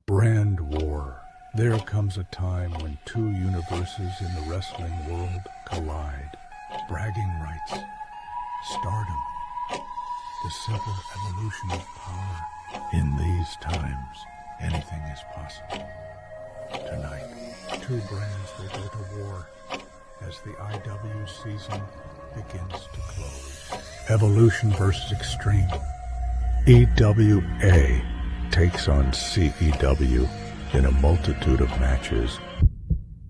Brand War. There comes a time when two universes in the wrestling world collide. Bragging rights, stardom, the simple evolution of power. In these times, anything is possible. Tonight, two brands will go to war as the IW season begins to close. Evolution versus Extreme. EWA takes on CEW in a multitude of matches.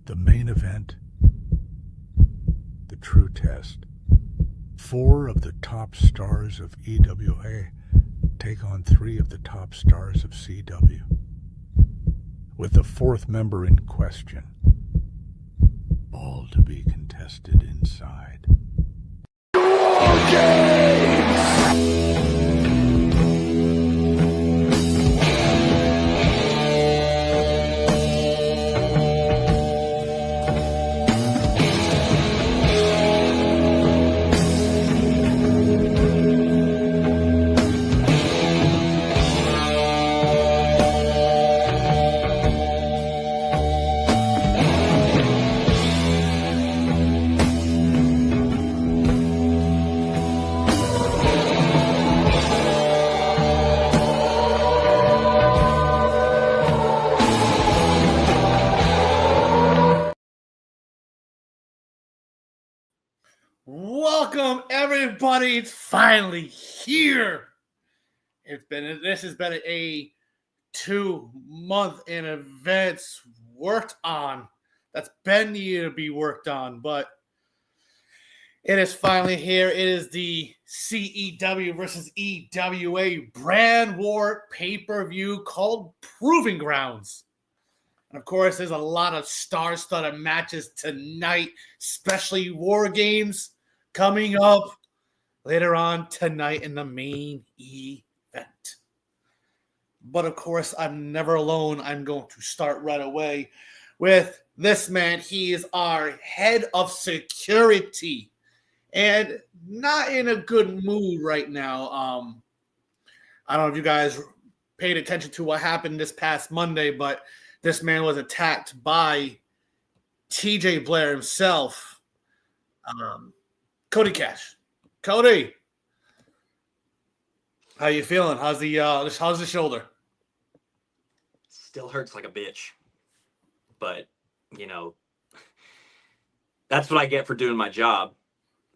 The main event, the true test. 4 of the top stars of EWA take on 3 of the top stars of CW, with the 4th member in question, all to be contested inside. Welcome, everybody. It's finally here. This has been a 2-month in advance worked on. That's been needed to be worked on, but it is finally here. It is the CEW versus EWA brand war pay-per-view called Proving Grounds. And of course, there's a lot of star-studded matches tonight, especially War Games coming up later on tonight in the main event. But of course, I'm never alone. I'm going to start right away with this man. He is our head of security and not in a good mood right now. I don't know if you guys paid attention to what happened this past Monday, but this man was attacked by TJ Blaire himself. Cody Cash. Cody, how you feeling? How's the shoulder? Still hurts like a bitch. But, that's what I get for doing my job.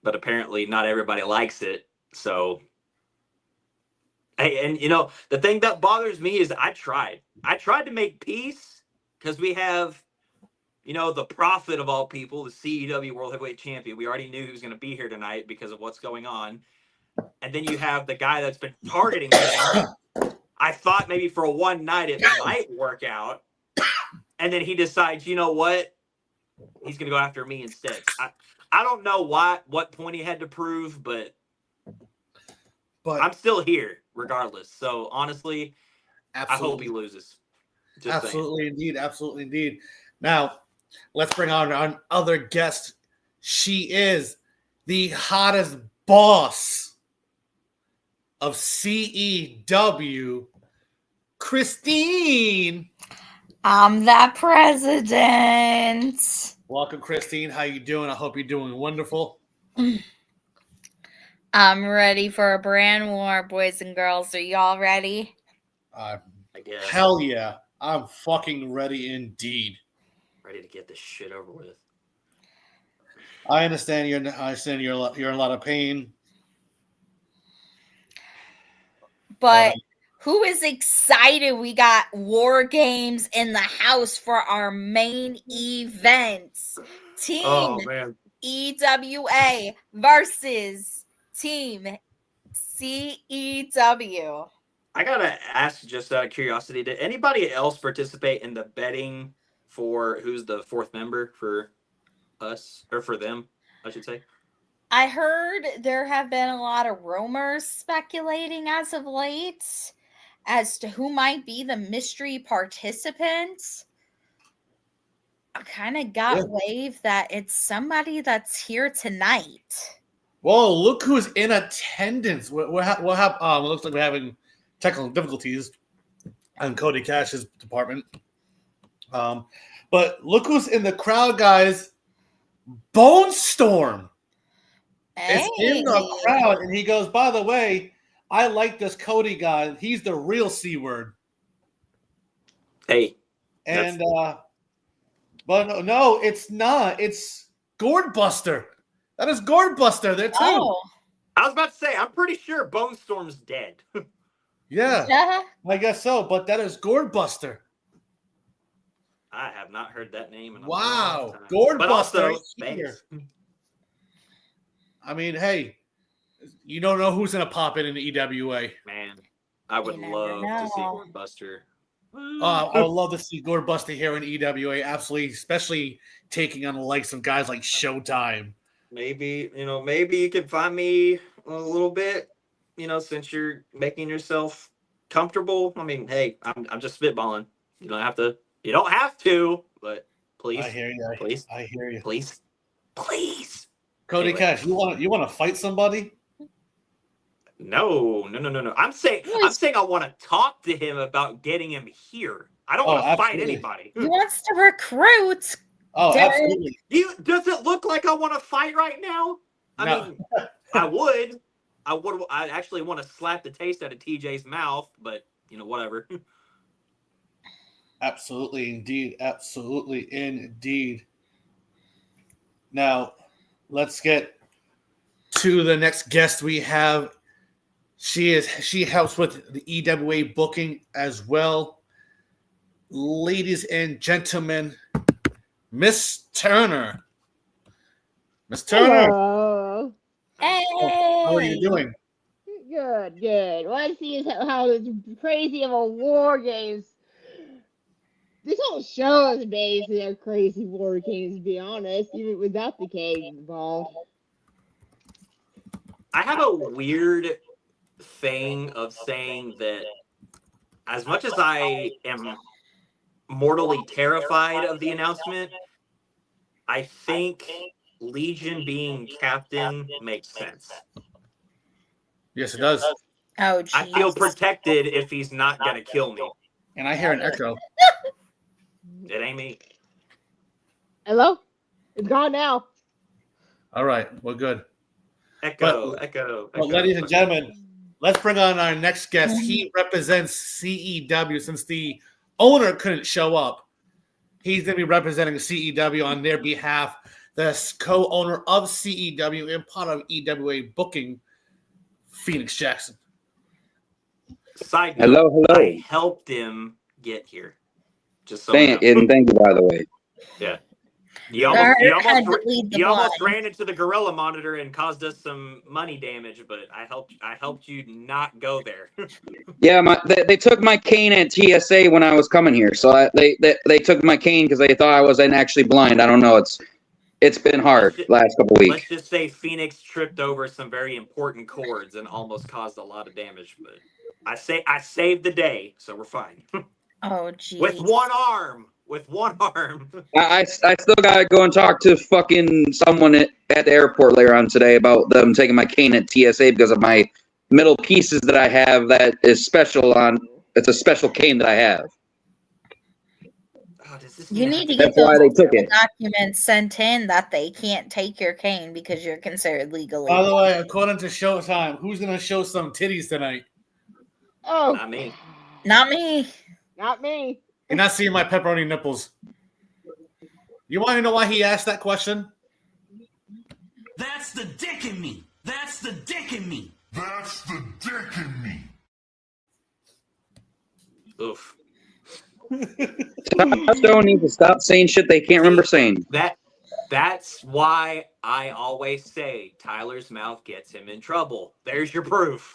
But apparently not everybody likes it. So, and the thing that bothers me is I tried to make peace because we have, the Prophet of all people, the CEW World Heavyweight Champion. We already knew he was going to be here tonight because of what's going on. And then you have the guy that's been targeting him. I thought maybe for one night it might work out. And then he decides, you know what? He's going to go after me instead. I don't know what point he had to prove, but I'm still here regardless. So honestly, absolutely. I hope he loses. Absolutely indeed. Absolutely indeed. Now, let's bring on our other guest. She is the hottest boss of CEW, Christine. I'm the president. Welcome, Christine. How you doing? I hope you're doing wonderful. I'm ready for a brand war, boys and girls. Are y'all ready? I guess. Hell yeah. I'm fucking ready indeed. Ready to get this shit over with. I understand you're in a lot of pain. But who is excited? We got War Games in the house for our main events. Team EWA versus Team CEW. I gotta ask, just out of curiosity, did anybody else participate in the betting for who's the 4th member for us, or for them, I should say? I heard there have been a lot of rumors speculating as of late as to who might be the mystery participant. I kind of got wave that it's somebody that's here tonight. Whoa, look who's in attendance. It looks like we're having technical difficulties. and Cody Cash's department. But look who's in the crowd, guys. Bone Storm is in the crowd, and he goes, by the way, I like this Cody guy. He's the real C word. Hey. And but no, it's not. It's Gourd Buster. That is Gourd Buster there too. Oh. I was about to say, I'm pretty sure Bone Storm's dead. Yeah, I guess so. But that is Gourd Buster. I have not heard that name in a Wow, long time. Gourd But Buster. also, thanks. I mean, hey, you don't know who's gonna pop in the EWA. Man, I would love to see Gourd Buster. I would love to see Gourd Buster here in EWA. Absolutely, especially taking on the likes of guys like Showtime. Maybe you could find me a little bit. Since you're making yourself comfortable. I mean, hey, I'm just spitballing. You don't have to. You don't have to, but please. I hear you. Please. I hear you. Please. Cody Cash, you want to fight somebody? No. I'm saying I want to talk to him about getting him here. I don't want to fight anybody. He wants to recruit. Oh, Derek. absolutely. Does it look like I want to fight right now? I mean, I would. I actually want to slap the taste out of TJ's mouth, but whatever. Absolutely, indeed. Absolutely, indeed. Now, let's get to the next guest we have. She helps with the EWA booking as well. Ladies and gentlemen, Miss Turner. Miss Turner. Hello. Hey. How are you doing? Good. Let's see how this crazy of a war games. This whole show is basically a crazy war games, to be honest, even without the cage involved. I have a weird thing of saying that as much as I am mortally terrified of the announcement, I think Legion being captain makes sense. Yes, it does. Oh, geez. I feel protected if he's not going to kill me. And I hear an echo. It ain't me. Hello? It's gone now. All right, well, good. Echo. But ladies and gentlemen, let's bring on our next guest. He represents CEW since the owner couldn't show up. He's going to be representing CEW on their behalf. The co-owner of CEW and part of EWA booking, Phoenix Jackson. Side note, hello. I helped him get here. Just so and thank you, by the way. Yeah. You almost ran into the gorilla monitor and caused us some money damage, but I helped you not go there. Yeah, they took my cane at TSA when I was coming here, so they took my cane because they thought I wasn't actually blind. I don't know. It's been hard last couple weeks. Let's just say Phoenix tripped over some very important cords and almost caused a lot of damage, but I saved the day, so we're fine. Oh, geez. With one arm. I still gotta go and talk to fucking someone at the airport later on today about them taking my cane at TSA because of my middle pieces that I have that is special on. It's a special cane that I have. Oh, you need to get those documents sent in that they can't take your cane because you're considered legally. By the way, according to Showtime, who's going to show some titties tonight? Oh. Not me. Not me. Not me. You're not seeing my pepperoni nipples. You want to know why he asked that question? That's the dick in me. That's the dick in me. That's the dick in me. Oof. Stone needs to stop saying shit they can't remember saying. That's why I always say Tyler's mouth gets him in trouble. There's your proof.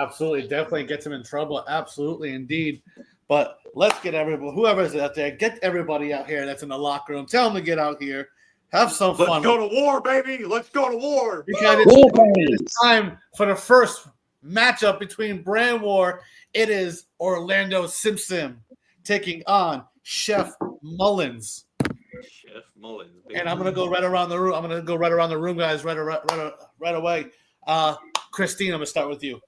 Absolutely, definitely gets him in trouble. Absolutely, indeed. But let's get everybody, whoever's out there, get everybody out here that's in the locker room. Tell them to get out here. Have some fun. Let's go to war, baby. Let's go to war. Because it's time for the first matchup between Brand War. It is Orlando Simpson taking on Chef Mullins. Chef Mullins. And I'm gonna go right around the room. Guys, right away. Christine, I'm gonna start with you.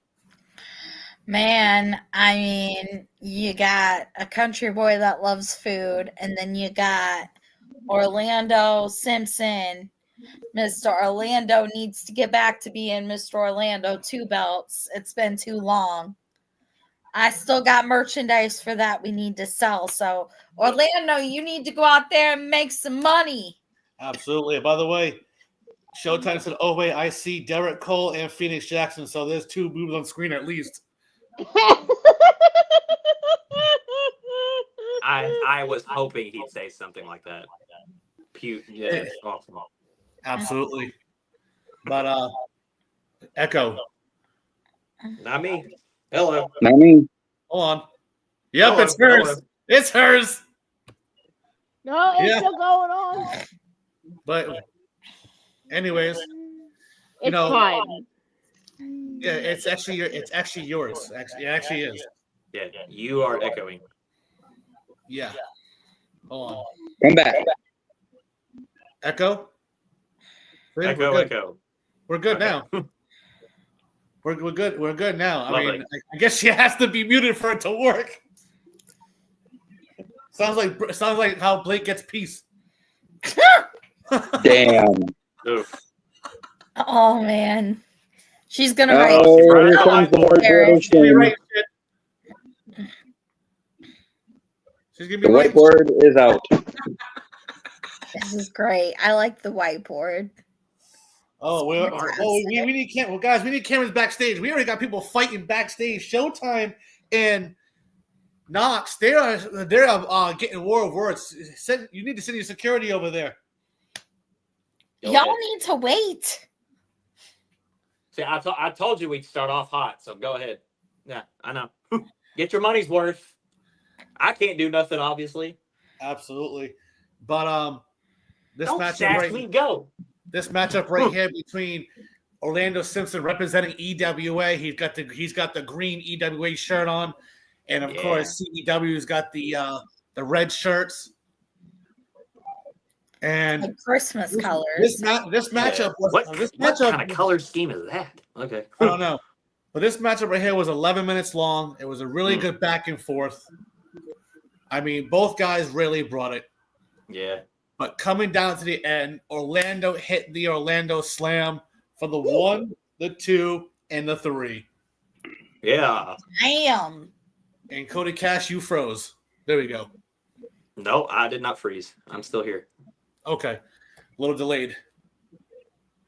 Man, I mean, you got a country boy that loves food, and then you got Orlando Simpson. Mr. Orlando needs to get back to being Mr. Orlando 2 belts. It's been too long. I still got merchandise for that we need to sell. So, Orlando, you need to go out there and make some money. Absolutely. By the way, Showtime said, "Oh wait, I see Derek Cole and Phoenix Jackson." So there's 2 boobs on screen at least. I was hoping he'd say something like that. Yeah. Awesome. Absolutely. But Echo. Not me. Hello. Not me. Hold on. Yep, Hello. it's hers. Hello. It's hers. No, it's Yeah. still going on. But anyways, It's know, fine. yeah, it's actually yours. Actually, it actually is. Yeah, you are echoing. Yeah. Hold on. Come back. Echo. See, Echo, we're good. echo. We're good Okay. now. We're good. We're good now. I Lovely. mean, I guess she has to be muted for it to work. Sounds like how Blake gets peace. Damn. Oof. Oh, man. She's going to write. Oh, here Oh, comes the Aaron. whiteboard. She's gonna be right shit. She's gonna be The right. whiteboard is out. This is great. I like the whiteboard. Oh, we need cameras. Well, guys, we need cameras backstage. We already got people fighting backstage. Showtime and Knox, they're getting war of words. You need to send your security over there. Go Y'all ahead. need to wait. See, I told you we'd start off hot, so go ahead. Yeah, I know. Get your money's worth. I can't do nothing, obviously. Absolutely, but this Don't matchup sass me. Go. This matchup right here between Orlando Simpson representing EWA. He's got the green EWA shirt on, and of course CEW's got the red shirts. And Like Christmas colors. This matchup was What kind of color scheme is that? Okay. I don't know, but this matchup right here was 11 minutes long. It was a really good back and forth. I mean, both guys really brought it. Yeah. But coming down to the end, Orlando hit the Orlando Slam for the 1, the 2, and the 3. Yeah. Damn. And Cody Cash, you froze. There we go. No, I did not freeze. I'm still here. Okay. A little delayed.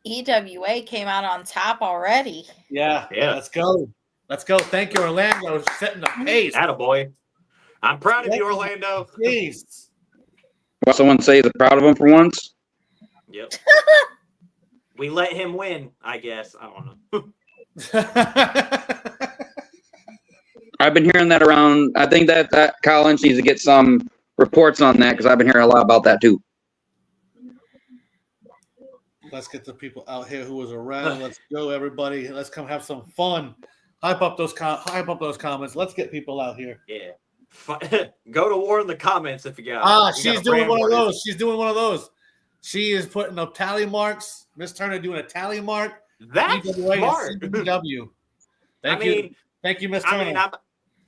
EWA came out on top already. Yeah. Yeah. Let's go. Let's go. Thank you, Orlando, for setting the pace. Attaboy. I'm proud of you, Orlando. Jeez. Well, someone say they're proud of him for once. Yep. We let him win, I guess. I don't know. I've been hearing that around. I think that Collins needs to get some reports on that because I've been hearing a lot about that too. Let's get the people out here who was around. Let's go, everybody. Let's come have some fun. Hype up those comments. Let's get people out here. Yeah. Go to war in the comments if you got. She's doing one of those. She's doing one of those. She is putting up tally marks. Miss Turner doing a tally mark. That's EWA smart. and CEW. Thank you, Miss Turner.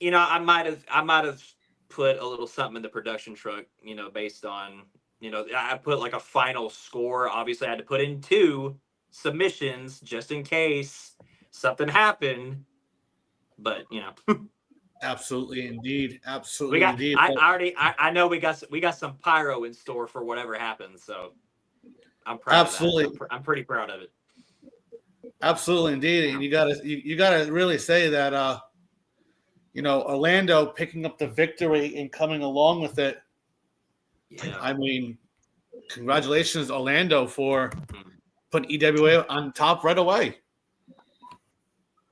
I might have put a little something in the production truck, based on, I put like a final score. Obviously, I had to put in 2 submissions just in case something happened. But Absolutely, indeed. Absolutely, we got. indeed. I know we got some pyro in store for whatever happens. So I'm proud. Absolutely, of that. I'm pretty proud of it. Absolutely, indeed. And you gotta really say that Orlando picking up the victory and coming along with it. Yeah. I mean, congratulations, Orlando, for putting EWA on top right away.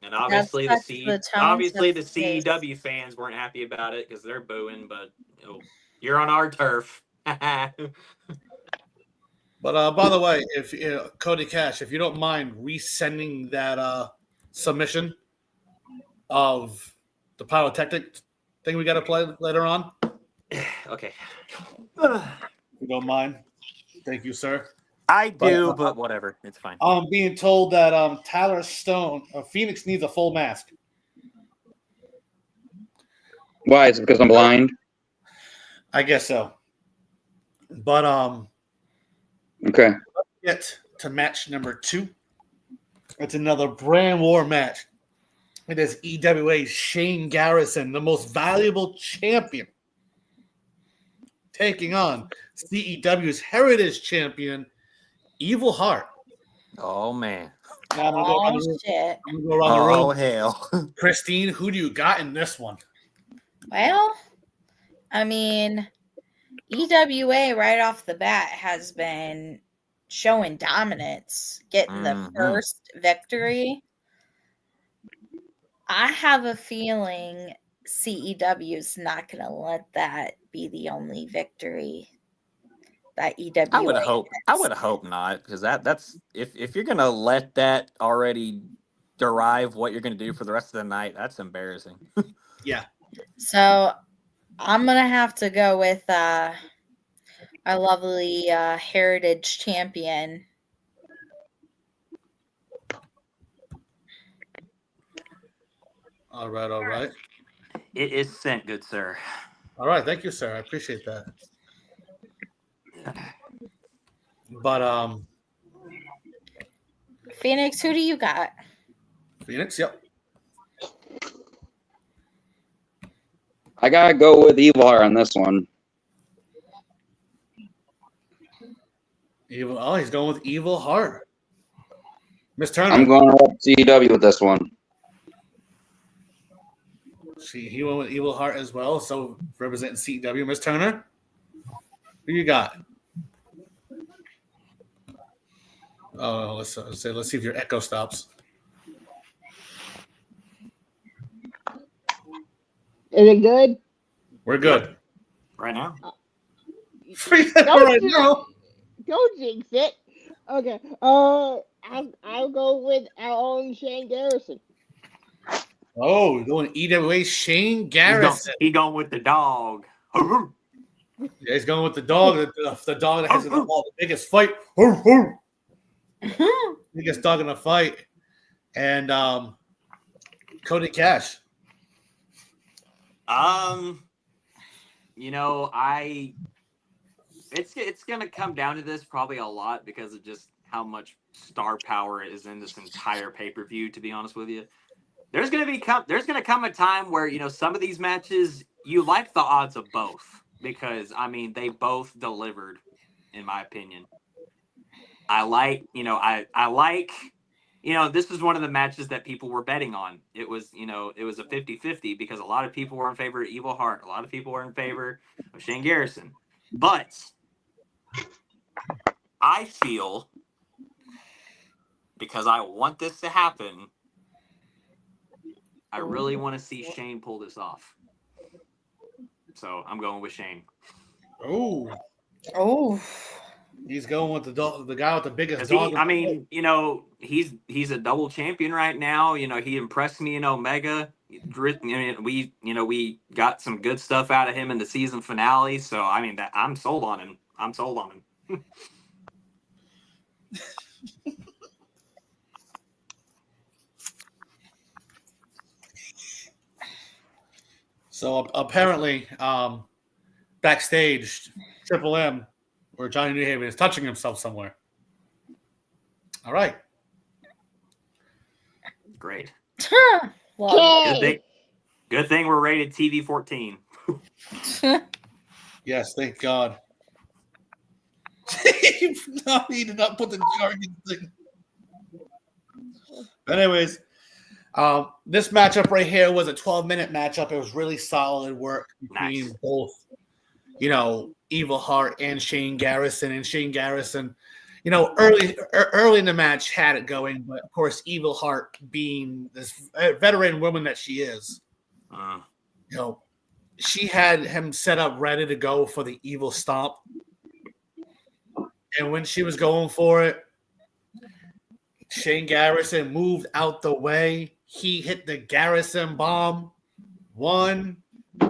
And obviously the CEW space. fans weren't happy about it because they're booing, but you're on our turf. But by the way, if Cody Cash, if you don't mind resending that submission of the pyrotechnic thing we got to play later on. Okay. If you don't mind. Thank you, sir. I do, but whatever. It's fine. I'm being told that Tyler Stone, Phoenix needs a full mask. Why? Is it because I'm blind? I guess so. But Okay. let's get to match number 2. It's another brand war match. It is EWA's Shane Garrison, the most valuable champion, taking on CEW's Heritage Champion, Evil Heart. Oh man. Now I'm gonna go around Oh the room. shit. I'm gonna go around the Oh room. hell. Christine, who do you got in this one? Well, I mean, EWA right off the bat has been showing dominance, getting the Mhm. first victory. I have a feeling CEW is not going to let that be the only victory that EWA I would hope. I gets. would hope not, because that's if you're gonna let that already derive what you're gonna do for the rest of the night, that's embarrassing. Yeah. So I'm going to have to go with our lovely Heritage Champion. All right, all right. It is sent, good sir. All right, thank you, sir. I appreciate that. But Phoenix, who do you got? Phoenix, yep. I gotta go with Evil Heart on this one. Evil. Oh, he's going with Evil Heart. Miss Turner. I'm going to CEW with this one. He went with Evil Heart as well. So representing CEW, Miss Turner. Who you got? Oh, let's see if your echo stops. Is it good? We're good. Right now. Right now. Don't jinx it. Okay. I'll go with our own Shane Garrison. Oh, going EWA Shane Garrison. He going with the dog. Yeah, he's going with the dog. The dog that has the biggest fight. Biggest dog in a fight. And Cody Cash. You know, it's gonna come down to this probably a lot because of just how much star power is in this entire pay-per-view, to be honest with you. There's gonna come a time where, you know, some of these matches you like the odds of both, because I mean they both delivered, in my opinion. I like this is one of the matches that people were betting on. It was a 50-50 because a lot of people were in favor of Evil Heart. A lot of people were in favor of Shane Garrison. But I feel, because I want this to happen, I really want to see Shane pull this off. So I'm going with Shane. Oh. He's going with the guy with the biggest dog. He's a double champion right now. You know, he impressed me in Omega. We got some good stuff out of him in the season finale. So I mean, I'm sold on him. So apparently, backstage, Triple M, where Johnny Newhaven is touching himself somewhere. All right. Great. Yay! Good thing we're rated TV 14. Yes, thank God. No, he did not put the jargon thing. But anyways, this matchup right here was a 12-minute matchup. It was really solid work between both, Evil Heart and Shane Garrison. And Shane Garrison, early in the match had it going, but of course, Evil Heart, being this veteran woman that she is, she had him set up ready to go for the evil stomp. And when she was going for it, Shane Garrison moved out the way. He hit the Garrison bomb. 1,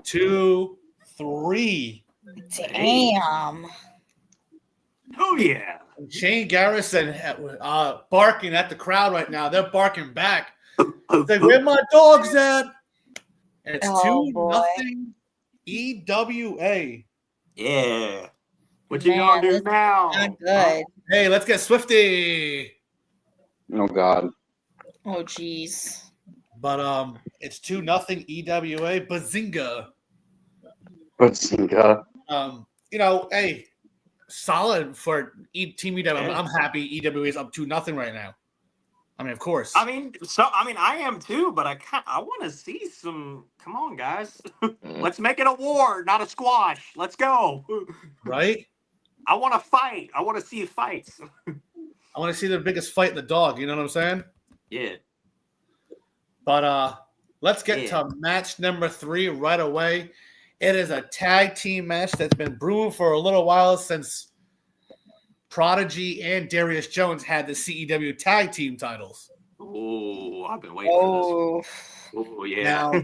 2, 3. Damn. Oh, yeah. Shane Garrison barking at the crowd right now. They're barking back. It's like, where my dogs at? And it's Oh, boy. 2-0 EWA. Yeah. What you Man, gonna do this is now? not good. Hey, let's get Swifty. Oh God. Oh, jeez. But it's 2-0 EWA. Bazinga. Bazinga. Hey, solid for Team EWA. Yeah. I'm happy EWA is up 2-0 right now. I mean, of course. I mean, I am too, but I want to see some. Come on, guys, let's make it a war, not a squash. Let's go. Right? I want to fight. I want to see fights. I want to see the biggest fight in the dog. You know what I'm saying? Yeah. But let's get to match number 3 right away. It is a tag team match that's been brewing for a little while since Prodigy and Darius Jones had the CEW tag team titles. Oh, I've been waiting for this. Oh yeah.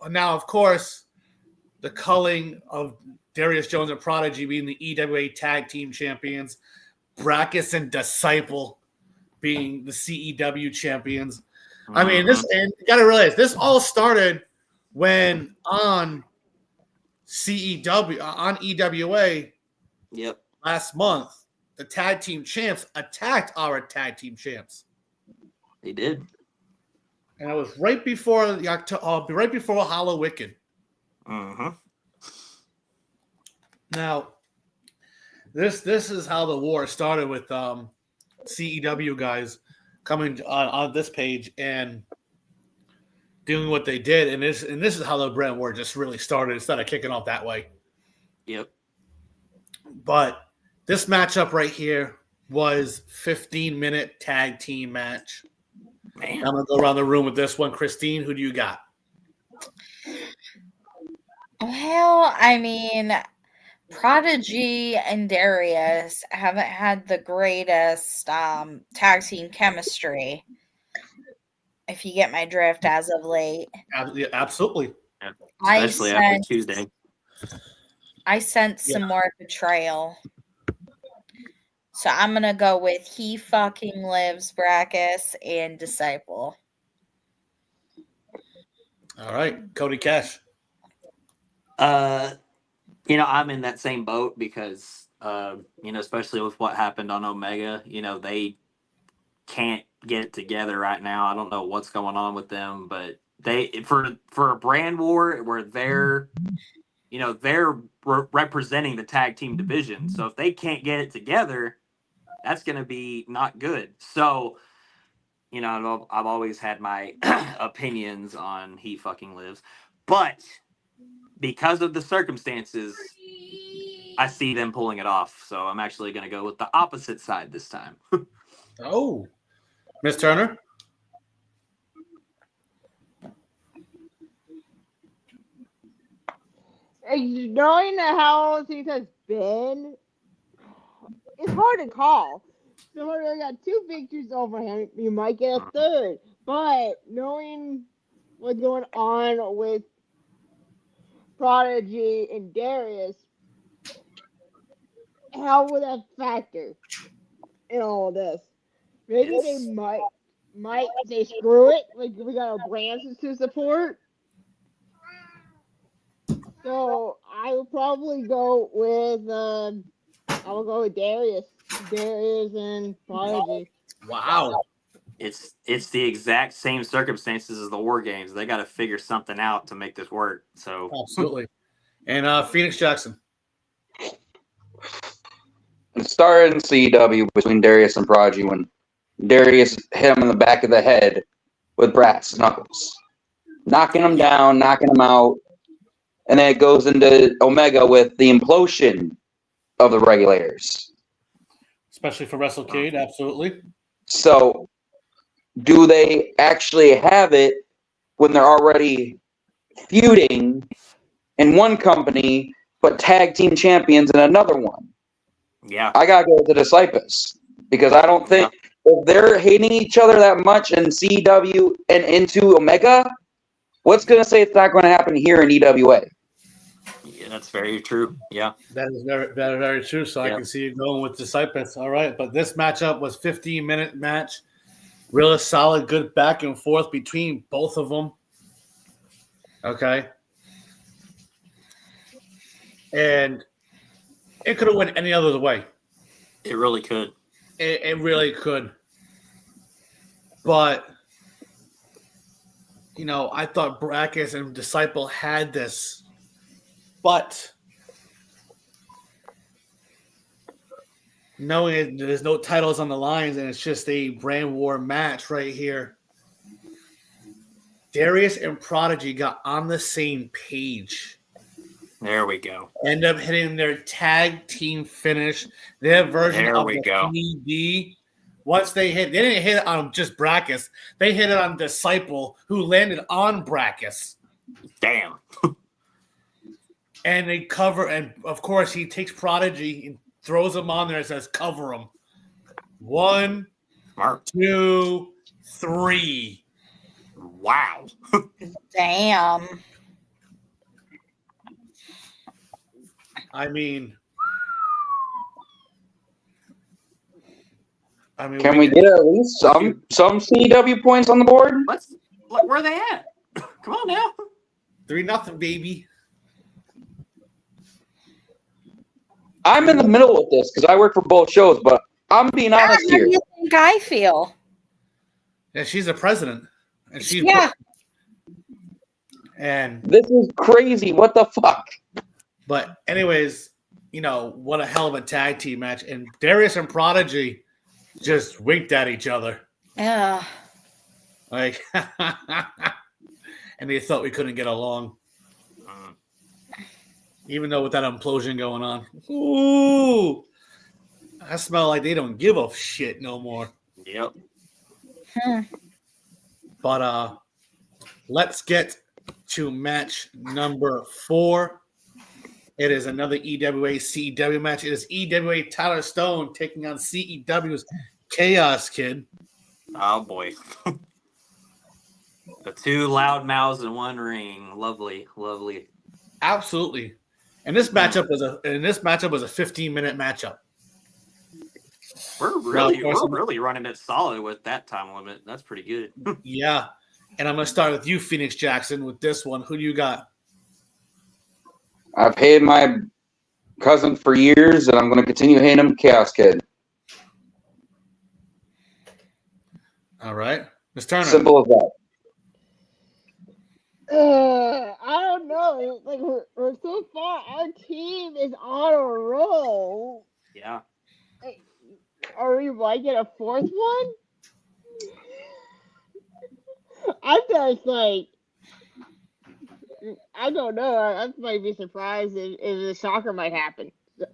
Now, of course, the culling of Darius Jones and Prodigy being the EWA tag team champions, Brackus and Disciple being the CEW champions. I mean, and you got to realize this all started when on EWA. Yep. Last month, the tag team champs attacked our tag team champs. They did. And it was right before Hollow Wicked. Now, this is how the war started with CEW guys coming on this page and doing what they did, and this is how the brand war just really started instead of kicking off that way. Yep. But this matchup right here was 15-minute tag team match. Man. I'm gonna go around the room with this one. Christine, who do you got? Well, I mean, Prodigy and Darius haven't had the greatest tag team chemistry, if you get my drift, as of late. Absolutely. Especially after Tuesday. I sense some more betrayal. So I'm going to go with He Fucking Lives, Brackus, and Disciple. All right. Cody Cash. I'm in that same boat because, especially with what happened on Omega, they can't get it together right now. I don't know what's going on with them, but they for a brand war where they're representing the tag team division. So if they can't get it together, that's going to be not good. So, I've always had my opinions on He Fucking Lives, but because of the circumstances, I see them pulling it off. So I'm actually going to go with the opposite side this time. Oh, Miss Turner. Knowing how things has been, it's hard to call. So I got 2 victories over him. You might get a 3rd, but knowing what's going on with Prodigy and Darius, how would that factor in all of this? Maybe they might say screw it. Like, we got our brands to support. So I would probably go with Darius and Prodigy. Wow. It's the exact same circumstances as the War Games. They got to figure something out to make this work. So Absolutely. And Phoenix Jackson. It started in CEW between Darius and Prodigy when Darius hit him in the back of the head with brass knuckles, knocking him down, knocking him out. And then it goes into Omega with the implosion of the Regulators. Especially for WrestleCade, absolutely. So, do they actually have it when they're already feuding in one company, but tag team champions in another one? Yeah. I got to go with the Disciples because I don't think if they're hating each other that much in CW and into Omega, what's going to say it's not going to happen here in EWA? Yeah, that's very true. Yeah. That is very, very, very true. So I can see you going with Disciples. All right. But this matchup was 15-minute match. Really solid, good back and forth between both of them. Okay. And it could have went any other way. It really could. It really could. But, you know, I thought Brackus and Disciple had this. But knowing there's no titles on the lines and it's just a brand war match right here, Darius and Prodigy got on the same page. There we go. End up hitting their tag team finish, their version There of we the go. PD. Once they didn't hit it on just Brackus. They hit it on Disciple, who landed on Brackus. Damn. And they cover, and of course, he takes Prodigy and throws him on there and says, cover him. 1, Smart. 2, 3. Wow. Damn. I mean, Can we get at least some CEW points on the board? Where are they at? Come on now. 3-0, baby. I'm in the middle of this because I work for both shows, but I'm being honest How here. do you think I feel? Yeah, she's the president. And she's and This is crazy. What the fuck? but anyways, you know, what a hell of a tag team match. And Darius and Prodigy just winked at each other. Yeah. Like and they thought we couldn't get along. Even though with that implosion going on. Ooh. I smell like they don't give a shit no more. Yep. But let's get to match number 4. It is another EWA CEW match. It is EWA Tyler Stone taking on CEW's Chaos Kid. Oh boy. The two loud mouths in one ring. Lovely, lovely. Absolutely. And this matchup was a 15-minute matchup. We're really running it solid with that time limit. That's pretty good. Yeah. And I'm going to start with you, Phoenix Jackson, with this one. Who do you got? I've hated my cousin for years, and I'm going to continue hating him, Chaos Kid. All right. Ms. Turner. Simple as that. I don't know. Like we're so far, our team is on a roll. Yeah. Are we like at a fourth one? I'm just like, I don't know. I might be surprised if the shocker might happen.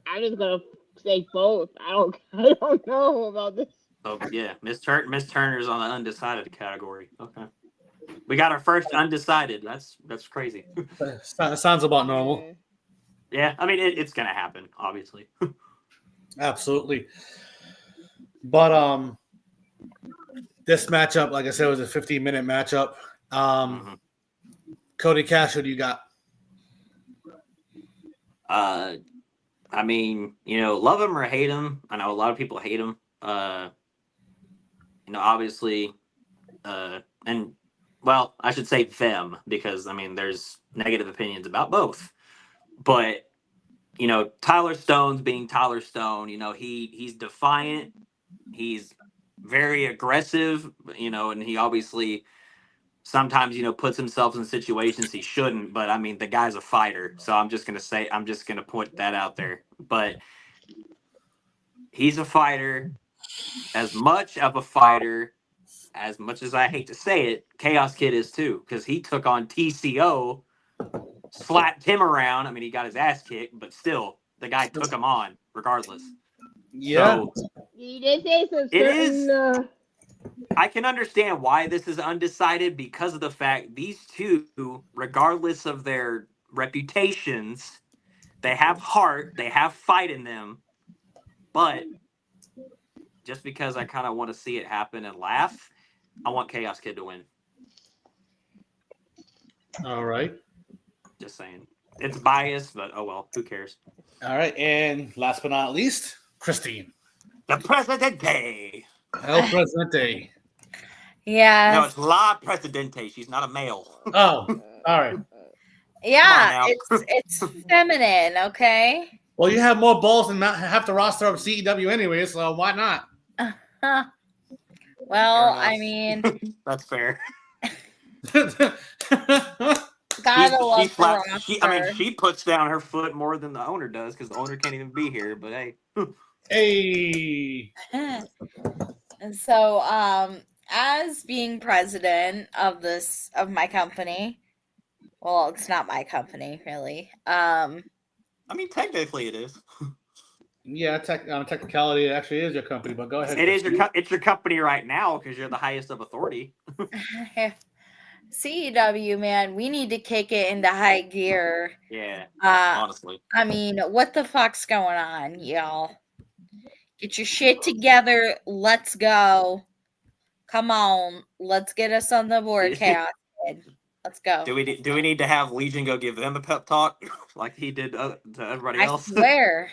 I'm just gonna say both. I don't know about this. Oh yeah, Miss Turner's on the undecided category. Okay. We got our first undecided. That's crazy. Sounds about normal. Yeah, I mean it's gonna happen, obviously. Absolutely. But this matchup, like I said, was a 15-minute matchup. Cody Cash, who do you got? I mean, you know, love him or hate him. I know a lot of people hate him. You know, obviously, and well, I should say them because I mean, there's negative opinions about both. But you know, Tyler Stone's being Tyler Stone. You know, he's defiant. He's very aggressive. You know, and he obviously sometimes, you know, puts himself in situations he shouldn't. But I mean, the guy's a fighter, so I'm just gonna put that out there. But he's a fighter. As much of a fighter, as much as I hate to say it, Chaos Kid is too, because he took on TCO, slapped him around. I mean, he got his ass kicked, but still, the guy took him on regardless. Yeah. So, You did say some it certain. is. I can understand why this is undecided because of the fact these two, regardless of their reputations, they have heart, they have fight in them, but just because I kind of want to see it happen and laugh, I want Chaos Kid to win. All right. Just saying. It's biased, but oh well, who cares? All right. And last but not least, Christine. The Presidente. El Presidente. Yeah. No, it's La Presidente. She's not a male. Oh, all right. Yeah, now. it's feminine, okay? Well, you have more balls than half the roster of CEW anyway, so why not? Well, Fair I enough. mean, That's fair. gotta She love the slaps. roster. She puts down her foot more than the owner does because the owner can't even be here. But hey, Hey, And so, as being president of my company, well, it's not my company really. I mean, technically it is. yeah, technicality, it actually is your company, but go ahead. It is Christine. it's your company right now because you're the highest of authority. CEW, man, we need to kick it into high gear. Yeah, Uh, honestly. I mean, what the fuck's going on, y'all? Get your shit together. Let's go. Come on. Let's get us on the board, Chaos Kid. Let's go. Do we need to have Legion go give them a pep talk like he did to everybody I else? swear.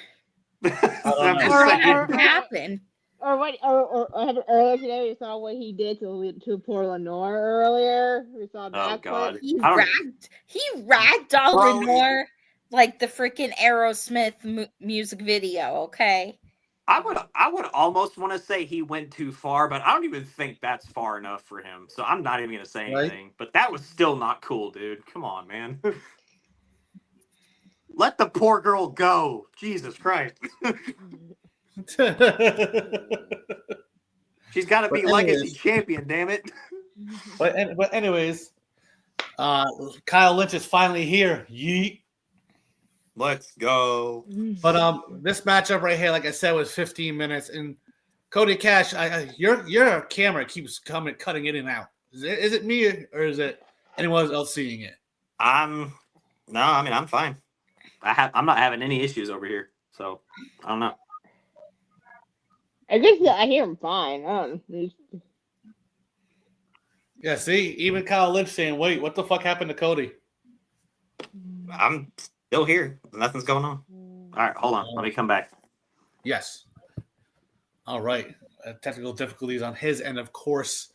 I'm know. just Or- saying. What happened? Or earlier today, we saw what he did to poor Lenore earlier. We saw that Oh, God. clip. He I don't- ragdolled Bro, Lenore like the freaking Aerosmith music video, okay? I would almost want to say he went too far, but I don't even think that's far enough for him. So I'm not even gonna say Right. anything. But that was still not cool, dude. Come on, man. Let the poor girl go. Jesus Christ. She's got to be But legacy anyways. champion, damn it. but anyways, Kyle Lynch is finally here. Yeet. Let's go. But this matchup right here, like I said, was 15 minutes. And Cody Cash, your camera keeps cutting in and out. Is it me or is it anyone else seeing it? I'm fine. I'm not having any issues over here. So I don't know. I guess I hear him fine. I don't know. Yeah, see, even Kyle Lynch saying, "Wait, what the fuck happened to Cody?" I'm still here. Nothing's going on. All right, hold on. Let me come back. Yes. All right. Technical difficulties on his end, of course.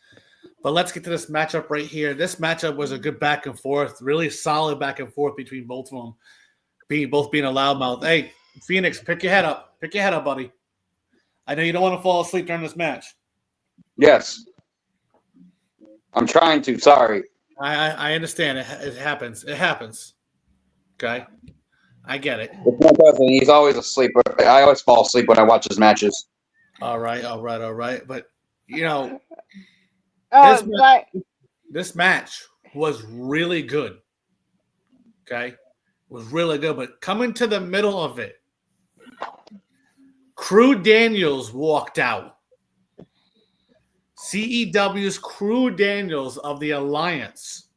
But let's get to this matchup right here. This matchup was a good back and forth, really solid back and forth between both of them, both being a loudmouth. Hey, Phoenix, pick your head up. Pick your head up, buddy. I know you don't want to fall asleep during this match. Yes. I'm trying to. Sorry. I understand. It happens. It happens. Okay. I get it. It's my cousin. He's always asleep. I always fall asleep when I watch his matches. All right. But, you know, But this match was really good. Okay. It was really good. But coming to the middle of it, Crew Daniels walked out. CEW's Crew Daniels of the Alliance.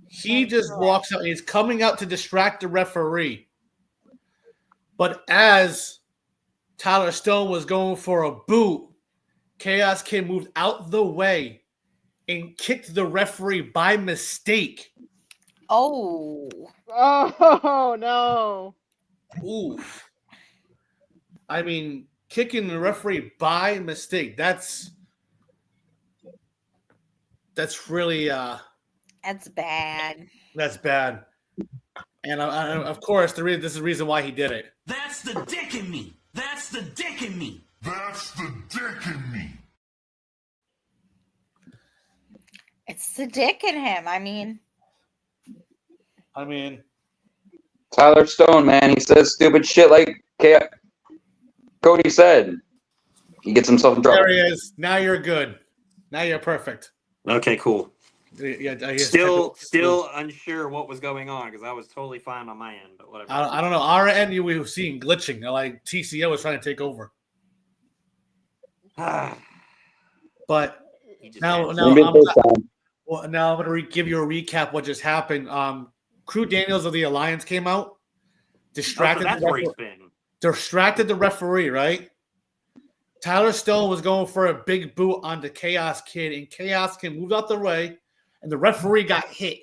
He just walks out. He's coming out to distract the referee. But as Tyler Stone was going for a boot, Chaos Kid moved out the way and kicked the referee by mistake. Oh. oh no. Ooh. I mean, kicking the referee by mistake. That's really That's bad. that's bad. And of course, this is the reason why he did it. That's the dick in me. That's the dick in me. That's the dick in me. It's the dick in him. I mean, Tyler Stone, man, he says stupid shit like Cody said. He gets himself in trouble. There he is. Now you're good. Now you're perfect. Okay, cool. Yeah, Still unsure what was going on because I was totally fine on my end, but whatever. I don't know. Our end, we were seeing glitching. Like TCO was trying to take over. But now I'm going to give you a recap what just happened. Crew Daniels of the Alliance came out, distracted the referee, right? Tyler Stone was going for a big boot on the Chaos Kid, and Chaos Kid moved out the way, and the referee got hit.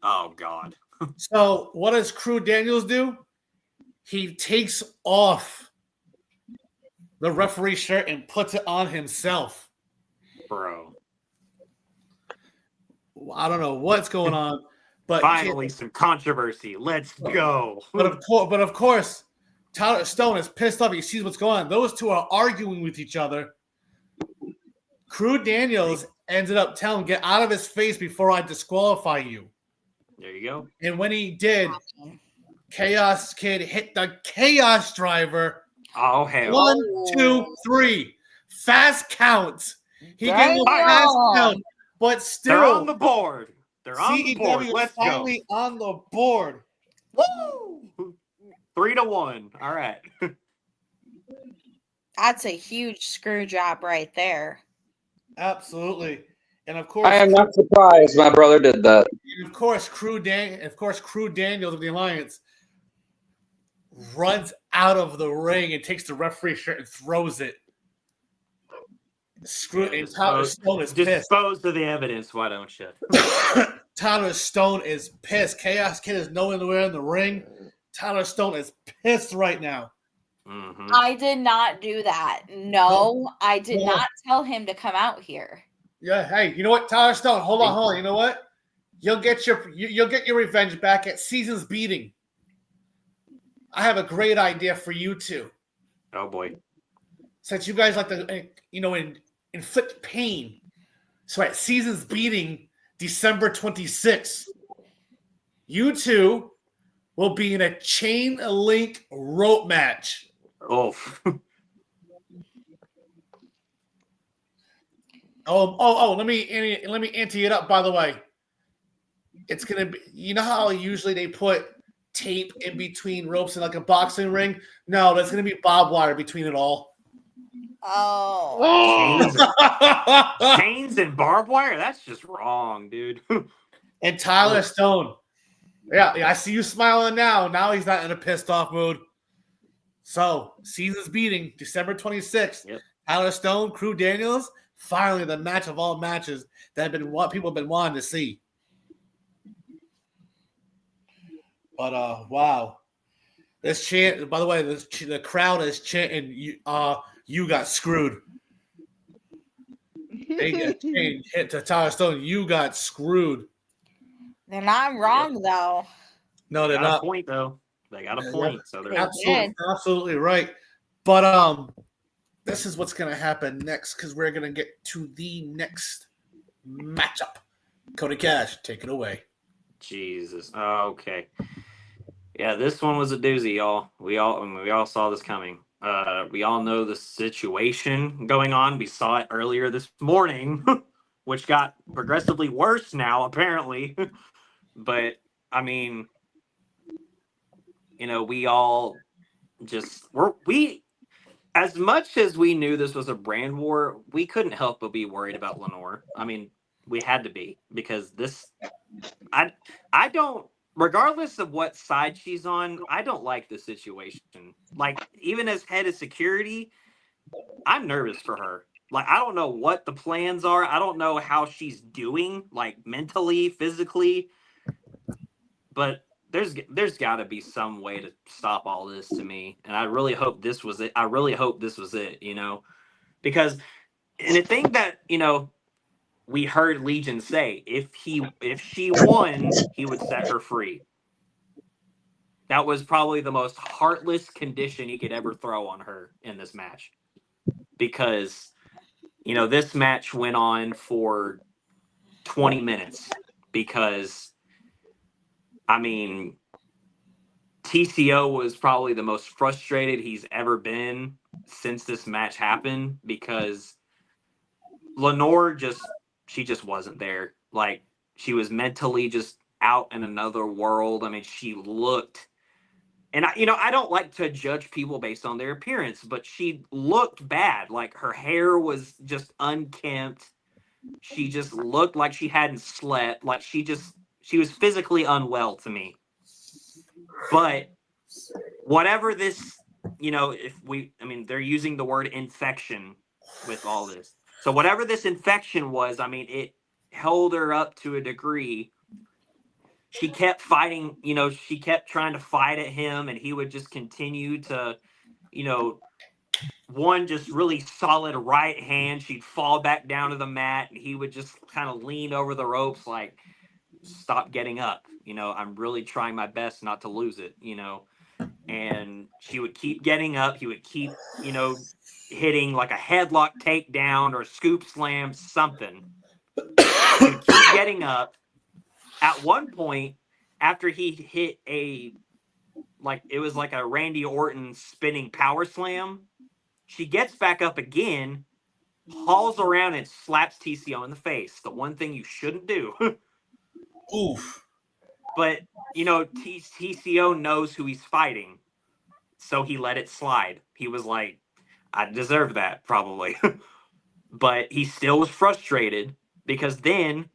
Oh, God. So what does Crew Daniels do? He takes off the referee's shirt and puts it on himself. Bro. I don't know what's going on, But Finally, some controversy. Let's go. But of course, Tyler Stone is pissed off. He sees what's going on. Those two are arguing with each other. Crew Daniels ended up telling him, "Get out of his face before I disqualify you." There you go. And when he did, Chaos Kid hit the Chaos Driver. Oh, hell. 1, 2, 3. Fast count. He gave him a fast count, but still. They're on the board. They're on the board. CEW Let's finally go. on the board. Woo! 3-1. All right. That's a huge screw job right there. Absolutely. And of course, I am not surprised my brother did that. And of course, Crew Daniels of the Alliance runs out of the ring and takes the referee shirt and throws it. And Tyler Stone is pissed. Dispose of the evidence, why don't you? Tyler Stone is pissed. Chaos Kid is nowhere in the ring. Tyler Stone is pissed right now. Mm-hmm. I did not do that. No, I did not tell him to come out here. Yeah, hey, you know what, Tyler Stone? Hold on. You know what? You'll get your revenge back at Season's Beating. I have a great idea for you two. Oh boy! Since you guys like to, inflict pain, so at Season's Beating, December 26th, you two will be in a chain link rope match. Oh. Let me ante it up, by the way. It's gonna be, you know how usually they put tape in between ropes in like a boxing ring? No, that's gonna be barbed wire between it all. Oh. Chains and barbed wire? That's just wrong, dude. And Tyler Stone. Yeah, I see you smiling now. Now he's not in a pissed off mood. So, Season's Beating, December 26th. Yep. Tyler Stone, Crew Daniels. Finally, the match of all matches that people have been wanting to see. But wow, this chant. By the way, the crowd is chanting. You got screwed. They get hit to Tyler Stone. You got screwed. They're not wrong though. No, they're got not. A point though. They got a point, so they're absolutely right. But this is what's going to happen next because we're going to get to the next matchup. Cody Cash, take it away. Jesus. Okay. Yeah, this one was a doozy, y'all. We all saw this coming. We all know the situation going on. We saw it earlier this morning, which got progressively worse now, apparently. But I mean, we all just we as much as we knew this was a brand war, we couldn't help but be worried about Lenore. I mean, we had to be because I don't, regardless of what side she's on, I don't like the situation. Like, even as head of security, I'm nervous for her. Like, I don't know what the plans are. I don't know how she's doing, like, mentally, physically. But there's got to be some way to stop all this to me. And I really hope this was it. Because, and the thing that, we heard Legion say, if she won, he would set her free. That was probably the most heartless condition he could ever throw on her in this match. Because, this match went on for 20 minutes. Because, I mean, TCO was probably the most frustrated he's ever been since this match happened. Because Lenore she just wasn't there. Like, she was mentally just out in another world. I mean, she looked, and I don't like to judge people based on their appearance, but she looked bad. Like, her hair was just unkempt. She just looked like she hadn't slept. Like, she was physically unwell to me. But whatever this, they're using the word infection with all this. So whatever this infection was, I mean, it held her up to a degree. She kept fighting, she kept trying to fight at him, and he would just continue to, one just really solid right hand. She'd fall back down to the mat, and he would just kind of lean over the ropes like, stop getting up, I'm really trying my best not to lose it, And she would keep getting up. He would keep, hitting like a headlock takedown or a scoop slam, something. He would keep getting up. At one point, after he hit it was like a Randy Orton spinning power slam, she gets back up again, hauls around and slaps TCO in the face. The one thing you shouldn't do. Oof. But, TCO knows who he's fighting. So he let it slide. He was like, I deserve that, probably. But he still was frustrated because then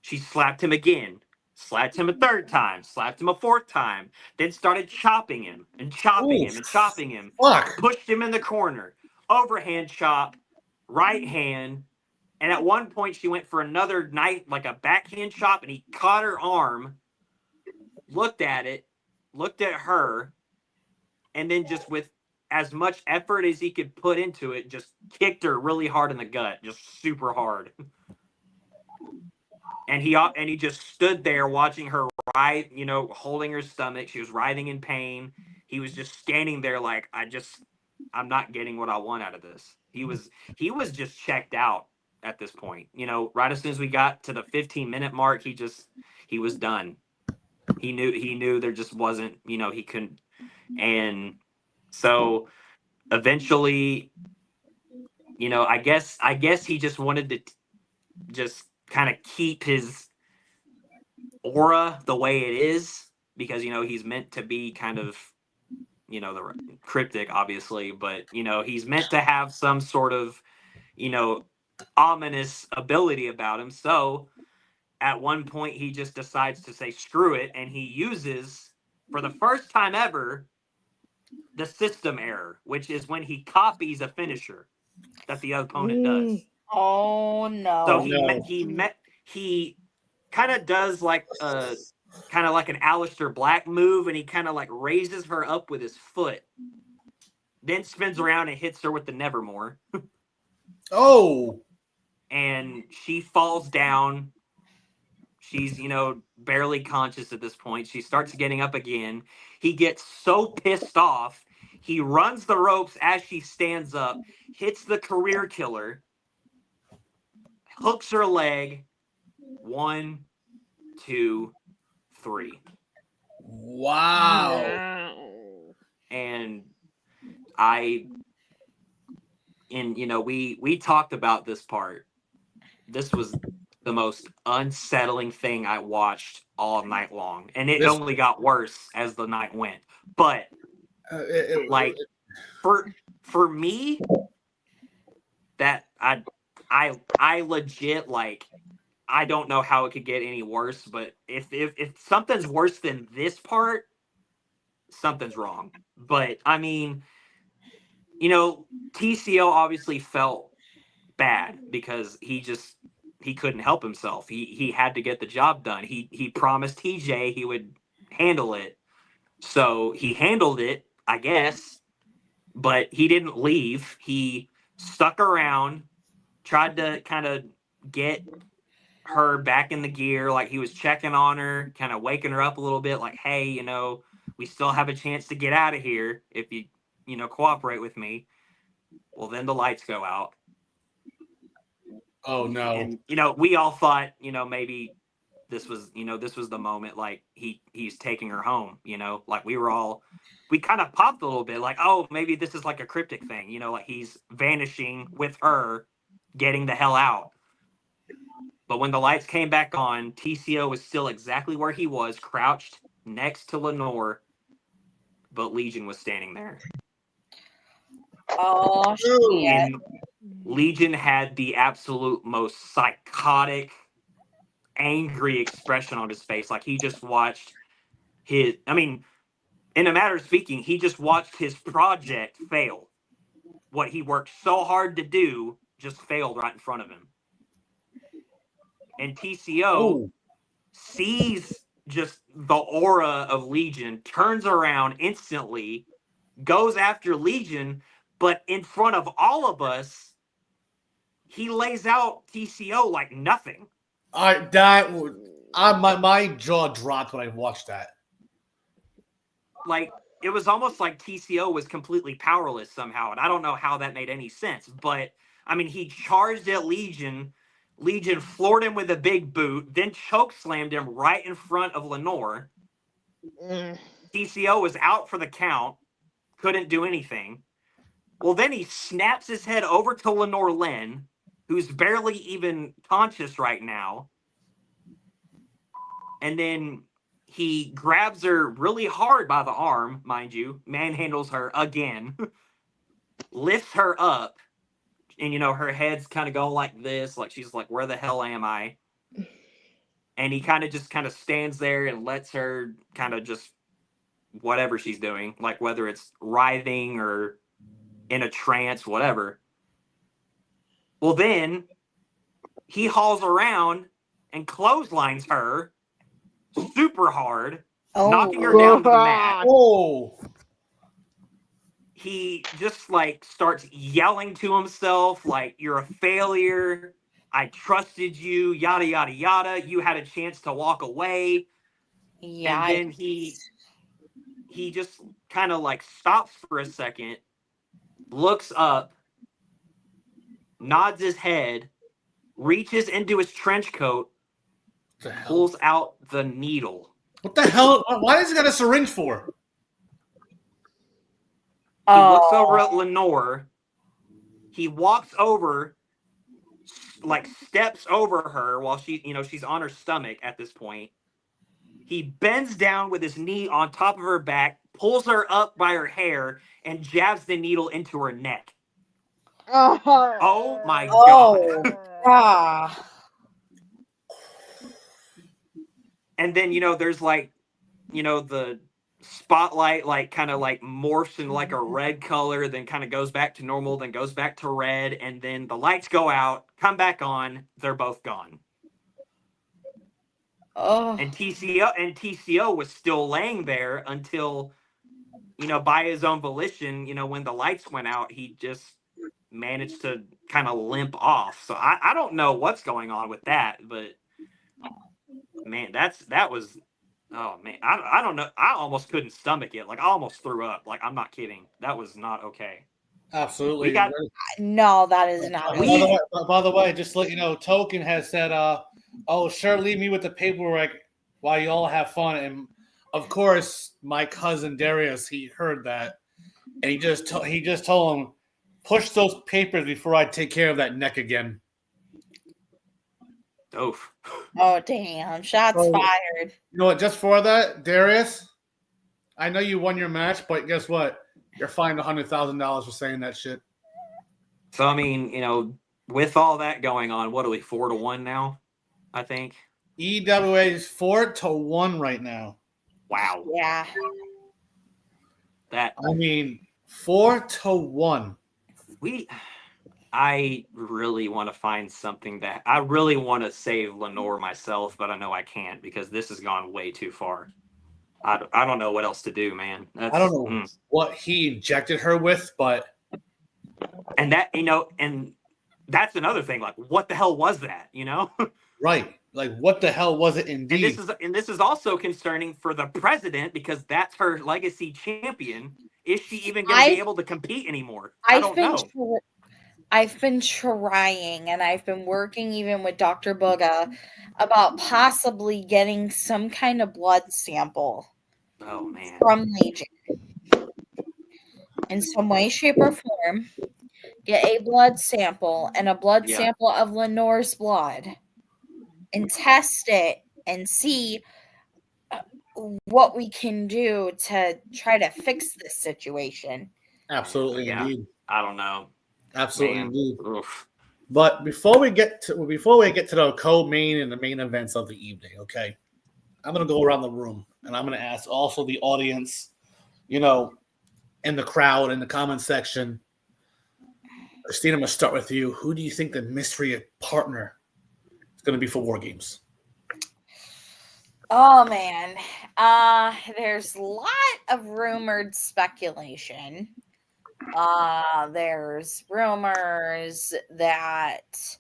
she slapped him again, slapped him a third time, slapped him a fourth time, then started chopping him and chopping him and chopping him. Fuck. Pushed him in the corner. Overhand chop, right hand. And at one point she went for another night, like a backhand chop, and he caught her arm, looked at it, looked at her, and then just with as much effort as he could put into it, just kicked her really hard in the gut, just super hard. And he just stood there watching her writhe, holding her stomach. She was writhing in pain. He was just standing there like, I'm not getting what I want out of this. He was just checked out at this point. Right as soon as we got to the 15-minute mark, he was done. He knew there just wasn't, he couldn't. And so eventually, I guess he just wanted to just kind of keep his aura the way it is because, he's meant to be kind of, the cryptic, obviously, but, he's meant to have some sort of, ominous ability about him. So at one point, he just decides to say, screw it. And he uses, for the first time ever, the system error, which is when he copies a finisher that the opponent does. Oh no! So he kind of does like an Aleister Black move, and he kind of like raises her up with his foot, then spins around and hits her with the Nevermore. Oh! And she falls down. She's, barely conscious at this point. She starts getting up again. He gets so pissed off. He runs the ropes as she stands up, hits the career killer, hooks her leg. 1, 2, 3. Wow. And we talked about this part. This was the most unsettling thing I watched all night long, and it only got worse as the night went. But for me, that I legit I don't know how it could get any worse. But if something's worse than this part, something's wrong. But I mean, TCO obviously felt bad because he couldn't help himself. He had to get the job done. He promised TJ he would handle it. So he handled it, I guess, but he didn't leave. He stuck around, tried to kind of get her back in the gear, like he was checking on her, kind of waking her up a little bit, like, hey, we still have a chance to get out of here if you, cooperate with me. Well, then the lights go out. Oh no. And we all thought, maybe this was the moment, like he's taking her home, like we kind of popped a little bit, like, oh, maybe this is like a cryptic thing, like he's vanishing with her, getting the hell out. But when the lights came back on, TCO was still exactly where he was, crouched next to Lenore, but Legion was standing there. Oh shit. And Legion had the absolute most psychotic, angry expression on his face. Like he just watched in a matter of speaking, he just watched his project fail. What he worked so hard to do just failed right in front of him. And TCO sees just the aura of Legion, turns around instantly, goes after Legion, but in front of all of us, he lays out TCO like nothing. That would My jaw dropped when I watched that. Like, it was almost like TCO was completely powerless somehow, and I don't know how that made any sense. But I mean, he charged at Legion. Legion floored him with a big boot, then choke slammed him right in front of Lenore. TCO was out for the count, couldn't do anything. Well, then he snaps his head over to Lenore Lynn, who's barely even conscious right now. And then he grabs her really hard by the arm, mind you, manhandles her again, lifts her up, and, you know, her head's kind of going like this, like she's like, where the hell am I? And he kind of stands there and lets her kind of just whatever she's doing, like whether it's writhing or in a trance, whatever. Well, then he hauls around and clotheslines her super hard, knocking her down to the mat. Oh, He just like starts yelling to himself, like, you're a failure. I trusted you, yada, yada, yada. You had a chance to walk away. Yeah. And then he just kind of like stops for a second, looks up, nods his head, reaches into his trench coat, pulls out the needle. What the hell? Why does he got a syringe for? He looks over at Lenore. He walks over, like steps over her while she's on her stomach at this point. He bends down with his knee on top of her back, pulls her up by her hair, and jabs the needle into her neck. Oh my God. Ah. And then, there's like, the spotlight like kind of like morphs in like a red color, then kind of goes back to normal, then goes back to red, and then the lights go out, come back on, they're both gone. Oh. And TCO was still laying there until, by his own volition, when the lights went out, he just managed to kind of limp off. So I don't know what's going on with that, but man, that was, oh man, I don't know. I almost couldn't stomach it. Like, I almost threw up. Like, I'm not kidding. That was not okay. Absolutely. No, that is not. By the way, just to let you know, Token has said, "Oh, sure, leave me with the paperwork while you all have fun." And of course, my cousin Darius, he heard that, and he just told him, "Push those papers before I take care of that neck again." Oof. Oh damn! Shots fired. You know what? Just for that, Darius, I know you won your match, but guess what? You're fined $100,000 for saying that shit. So I mean, with all that going on, what are we 4-1 now? I think EWA is 4-1 right now. Wow. Yeah. That 4-1. I really want to find something that I really want to save Lenore myself, but I know I can't because this has gone way too far. I don't know what else to do, man. I don't know what he injected her with, but and that and that's another thing. Like, what the hell was that? Right? Like, what the hell was it? Indeed. And this is also concerning for the president because that's her legacy champion. Is she even going to be able to compete anymore? I don't know. I've been trying, and I've been working even with Dr. Booga about possibly getting some kind of blood sample. Oh man. From Legion. In some way, shape, or form, get a blood sample and a blood sample of Lenore's blood and test it and see what we can do to try to fix this situation. Absolutely, indeed. I don't know. Absolutely, indeed. Oof. But before we get to the co-main and the main events of the evening, okay, I'm gonna go around the room and I'm gonna ask also the audience, in the crowd in the comment section. Christina, I'm gonna start with you. Who do you think the mystery partner is gonna be for War Games? Oh man, there's a lot of rumored speculation. There's rumors that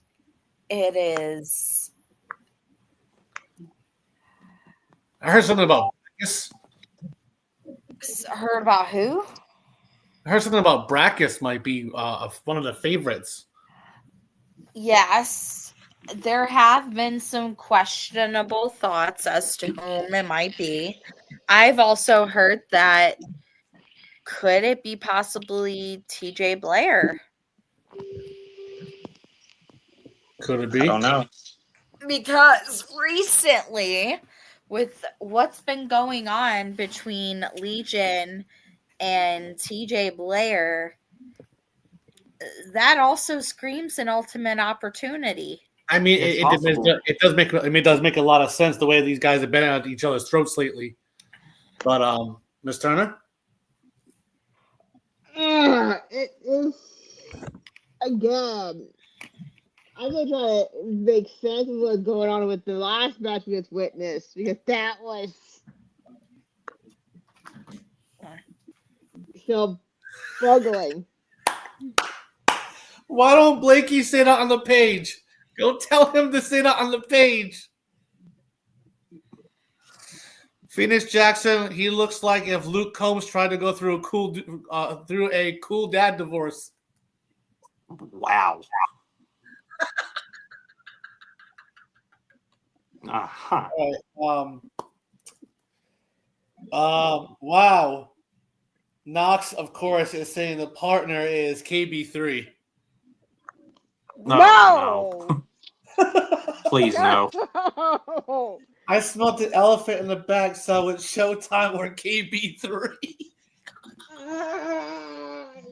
it is I heard something about Brackus. Heard about who? I heard something about Brackus might be one of the favorites. Yes. There have been some questionable thoughts as to whom it might be. I've also heard that could it be possibly TJ Blaire? Could it I be? don't know. Because recently, with what's been going on between Legion and TJ Blaire, that also screams an ultimate opportunity. I mean, It's it possible. does make a lot of sense the way these guys have been at each other's throats lately. But Miss Turner, It is again. I'm gonna try to make sense of what's going on with the last match we just witnessed because that was still struggling. why don't Blakey say that on the page? Go tell him to say that on the page. Phoenix Jackson, he looks like if Luke Combs tried to go through a cool dad divorce. Wow. Uh-huh. Wow. Knox, of course, is saying the partner is KB3. No! Please no. No! I smelled the elephant in the back, so it's Showtime or KB3. That's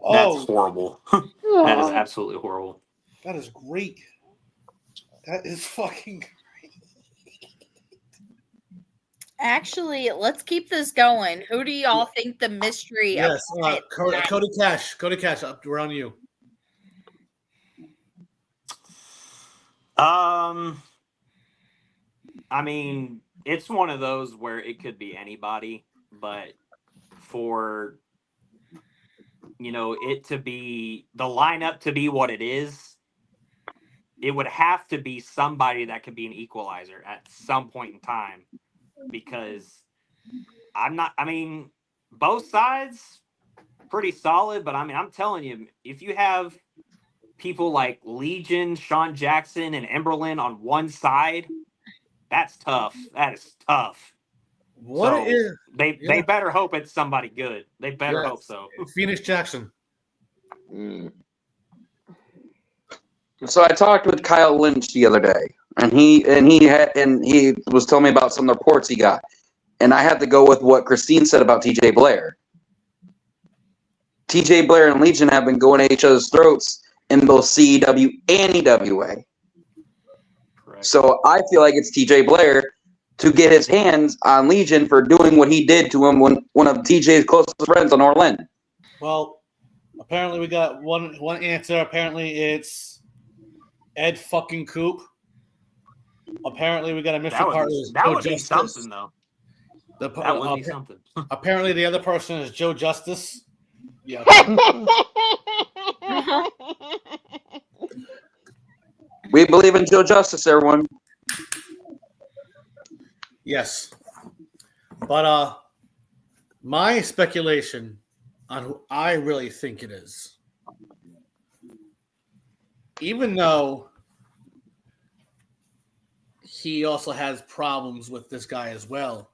Oh, horrible. That is Oh. absolutely horrible. that is great. That is fucking great. Actually, let's keep this going. Who do y'all think the mystery Yes, opponent might Cody Cash. Cody Cash, we're on you. I mean, it's one of those where it could be anybody, but for it to be the lineup to be what it is, it would have to be somebody that could be an equalizer at some point in time. Because both sides pretty solid, but I'm telling you, if you have people like Legion, Sean Jackson, and Emberlyn on one side, that's tough. That is tough. They better hope it's somebody good. They better hope so. Phoenix Jackson. So I talked with Kyle Lynch the other day, and he was telling me about some reports he got, and I had to go with what Christine said about TJ Blaire. TJ Blaire and Legion have been going at each other's throats in both CEW and EWA. Correct. So I feel like it's TJ Blaire to get his hands on Legion for doing what he did to him when one of TJ's closest friends on Orlando. Well, apparently we got one answer. Apparently it's Ed fucking Coop. Apparently we got a mystery partner. That would be something, though. That would be something. Apparently the other person is Joe Justice. Yeah. We believe in Joe Justice, everyone. Yes. But my speculation on who I really think it is, even though he also has problems with this guy as well,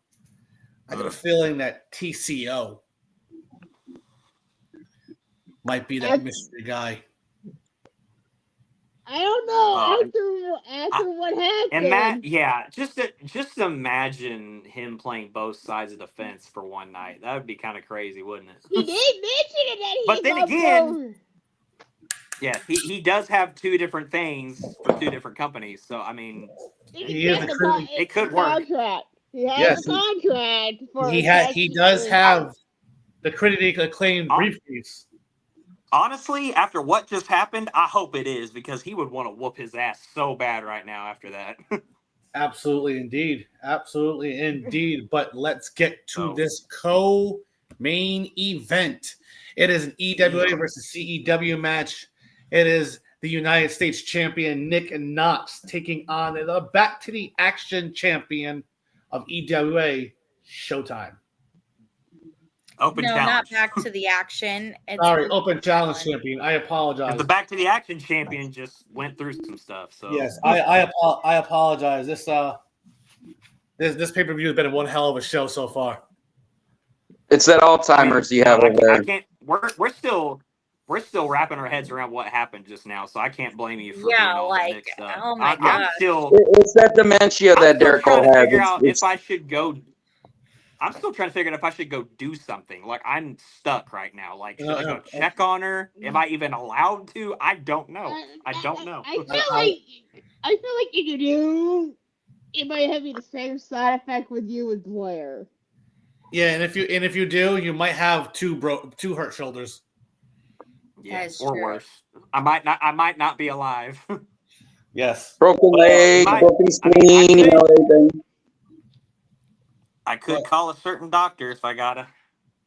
I got a feeling that TCO might be that mystery guy. I don't know. After what happened, And that, yeah, just imagine him playing both sides of the fence for one night. That would be kind of crazy, wouldn't it? he did mention it that he. But then again, yeah, he does have two different things for two different companies. So I mean, it could work. Contract. He has a contract for. He does have the critically acclaimed briefcase. Honestly, after what just happened, I hope it is, because he would want to whoop his ass so bad right now after that. Absolutely, indeed. Absolutely, indeed. But let's get to this co-main event. It is an EWA versus CEW match. It is the United States champion, Nick Knox, taking on the back to the action champion, of EWA, Showtime. Open No, challenge. not back to the action. It's Sorry, Open Challenge champion. I apologize. The Back to the Action champion just went through some stuff. So Yes, I apologize. This pay-per-view has been one hell of a show so far. It's that Alzheimer's you have over there. I can't. We're still wrapping our heads around what happened just now, so I can't blame you for being all mixed up. Oh my I'm god! It's that dementia that Derek Cole has. Figure out if I should go. I'm still trying to figure out if I should go do something. Like, I'm stuck right now. Like, should I go check on her? Am I even allowed to? I don't know. I don't know. I feel like if you do, it might have the same side effect with you with Blair. Yeah, and if you do, you might have two hurt shoulders. Yeah, That's or true. worse. I might not be alive. Yes. Broken leg, broken spleen, everything. I could call a certain doctor if I gotta.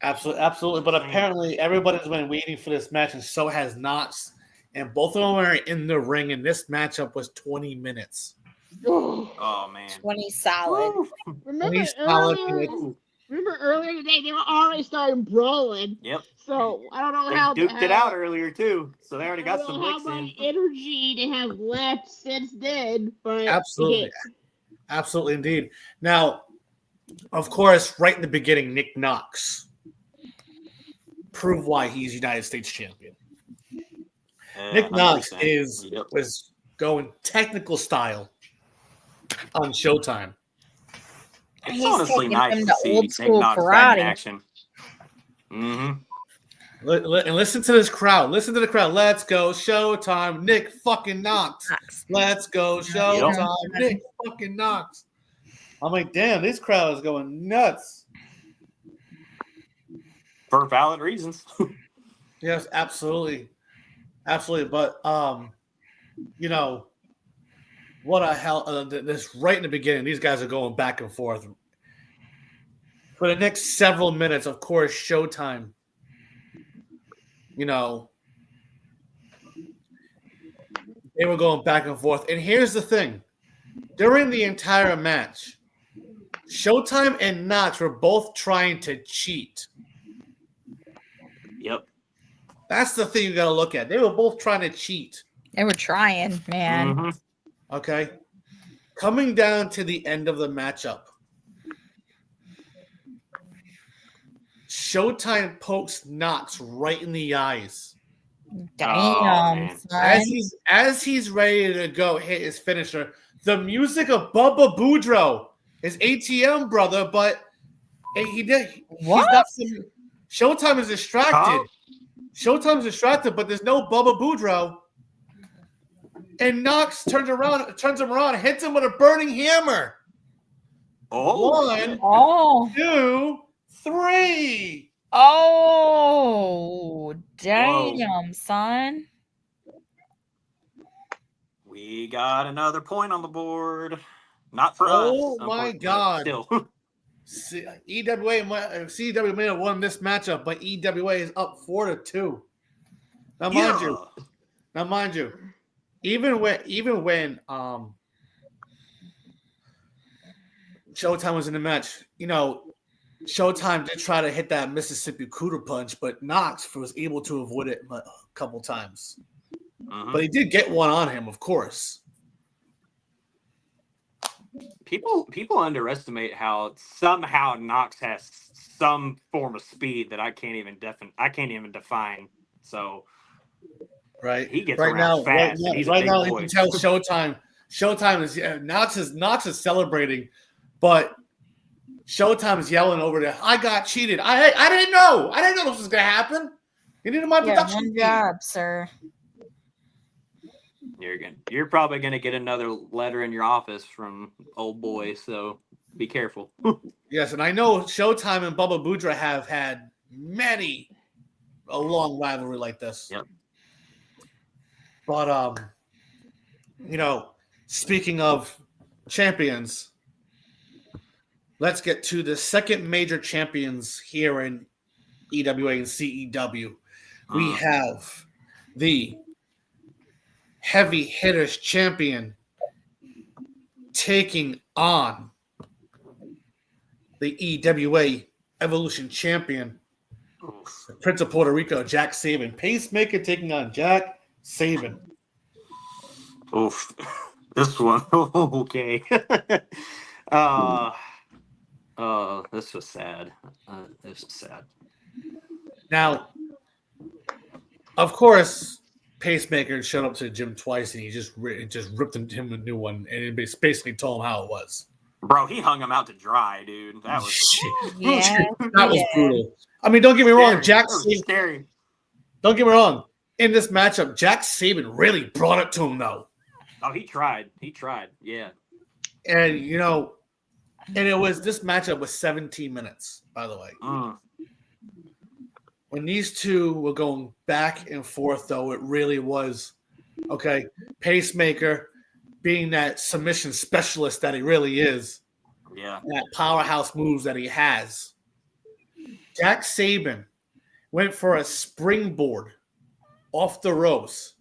Absolutely. But apparently everybody's been waiting for this match, and so has Knox. And both of them are in the ring, and this matchup was 20 minutes. Oh man. 20 solid. Remember earlier today they were already starting brawling. Yep. So I don't know They how duked it out earlier too, so they already got some how licks much in. energy they have left since then. But Absolutely. Absolutely indeed. Now, of course, right in the beginning, Nick Knox proved why he's United States champion. Nick Knox 100%. was going technical style on Showtime. It's He's honestly taking nice him to to see old Nick school Knox back in karate. action. Mm-hmm. And listen to this crowd. Listen to the crowd. Let's go Showtime. Nick fucking Knox. Let's go Showtime. Nick fucking Knox. I'm like, damn, this crowd is going nuts. For valid reasons. Yes, absolutely. Absolutely. But, you know, what a hell. This right in the beginning, these guys are going back and forth. For the next several minutes, of course, Showtime, you know, they were going back and forth. And here's the thing. During the entire match, Showtime and Knox were both trying to cheat. Yep. That's the thing you got to look at. They were both trying to cheat. They were trying, man. Mm-hmm. Okay? Coming down to the end of the matchup, Showtime pokes Knox right in the eyes. Damn, As son. he's ready to go hit his finisher, the music of Bubba Boudreaux, his ATM brother, but he did. What? Showtime is distracted. Huh? Showtime is distracted, but there's no Bubba Boudreaux. And Knox turns him around, hits him with a burning hammer. Oh, 1, shit. Oh. 2, 3. Oh, damn, son. We got another point on the board. Not for us. Oh my unfortunately, God. Still. CEW may have won this matchup, but EWA is up 4-2. Now, mind you, even when Showtime was in the match, you know, Showtime did try to hit that Mississippi Cooter punch, but Knox was able to avoid it a couple times. Mm-hmm. But he did get one on him, of course. People underestimate how somehow Knox has some form of speed that I can't even define. So Right. he gets right around now, fast. Right now, you can tell Showtime is Knox is celebrating, but Showtime is yelling over there. I got cheated. I didn't know. I didn't know this was gonna happen. You needed my production One team. job, sir. You're probably gonna get another letter in your office from old boy. So be careful. Yes, and I know Showtime and Bubba Boudreaux have had a long rivalry like this. Yep. But you know, speaking of champions, let's get to the second major champions here in EWA and CEW. We have the heavy hitters champion taking on the EWA Evolution Champion, the Prince of Puerto Rico, Jack Saban. Pacemaker taking on Jack Saban. Oof. This one. Okay. This was sad. This was sad. Now, of course, Pacemaker showed up to the gym twice, and he just ripped him a new one, and basically told him how it was. Bro, he hung him out to dry, dude. That was Yeah, that was brutal. I mean, don't get me wrong, scary. Jack That was Saban. scary. Don't get me wrong. In this matchup, Jack Saban really brought it to him, though. Oh, he tried. He tried. Yeah. And this matchup was 17 minutes, by the way. When these two were going back and forth, though, it really was okay. Pacemaker, being that submission specialist that he really is, Yeah. that powerhouse moves that he has. Jack Saban went for a springboard off the ropes.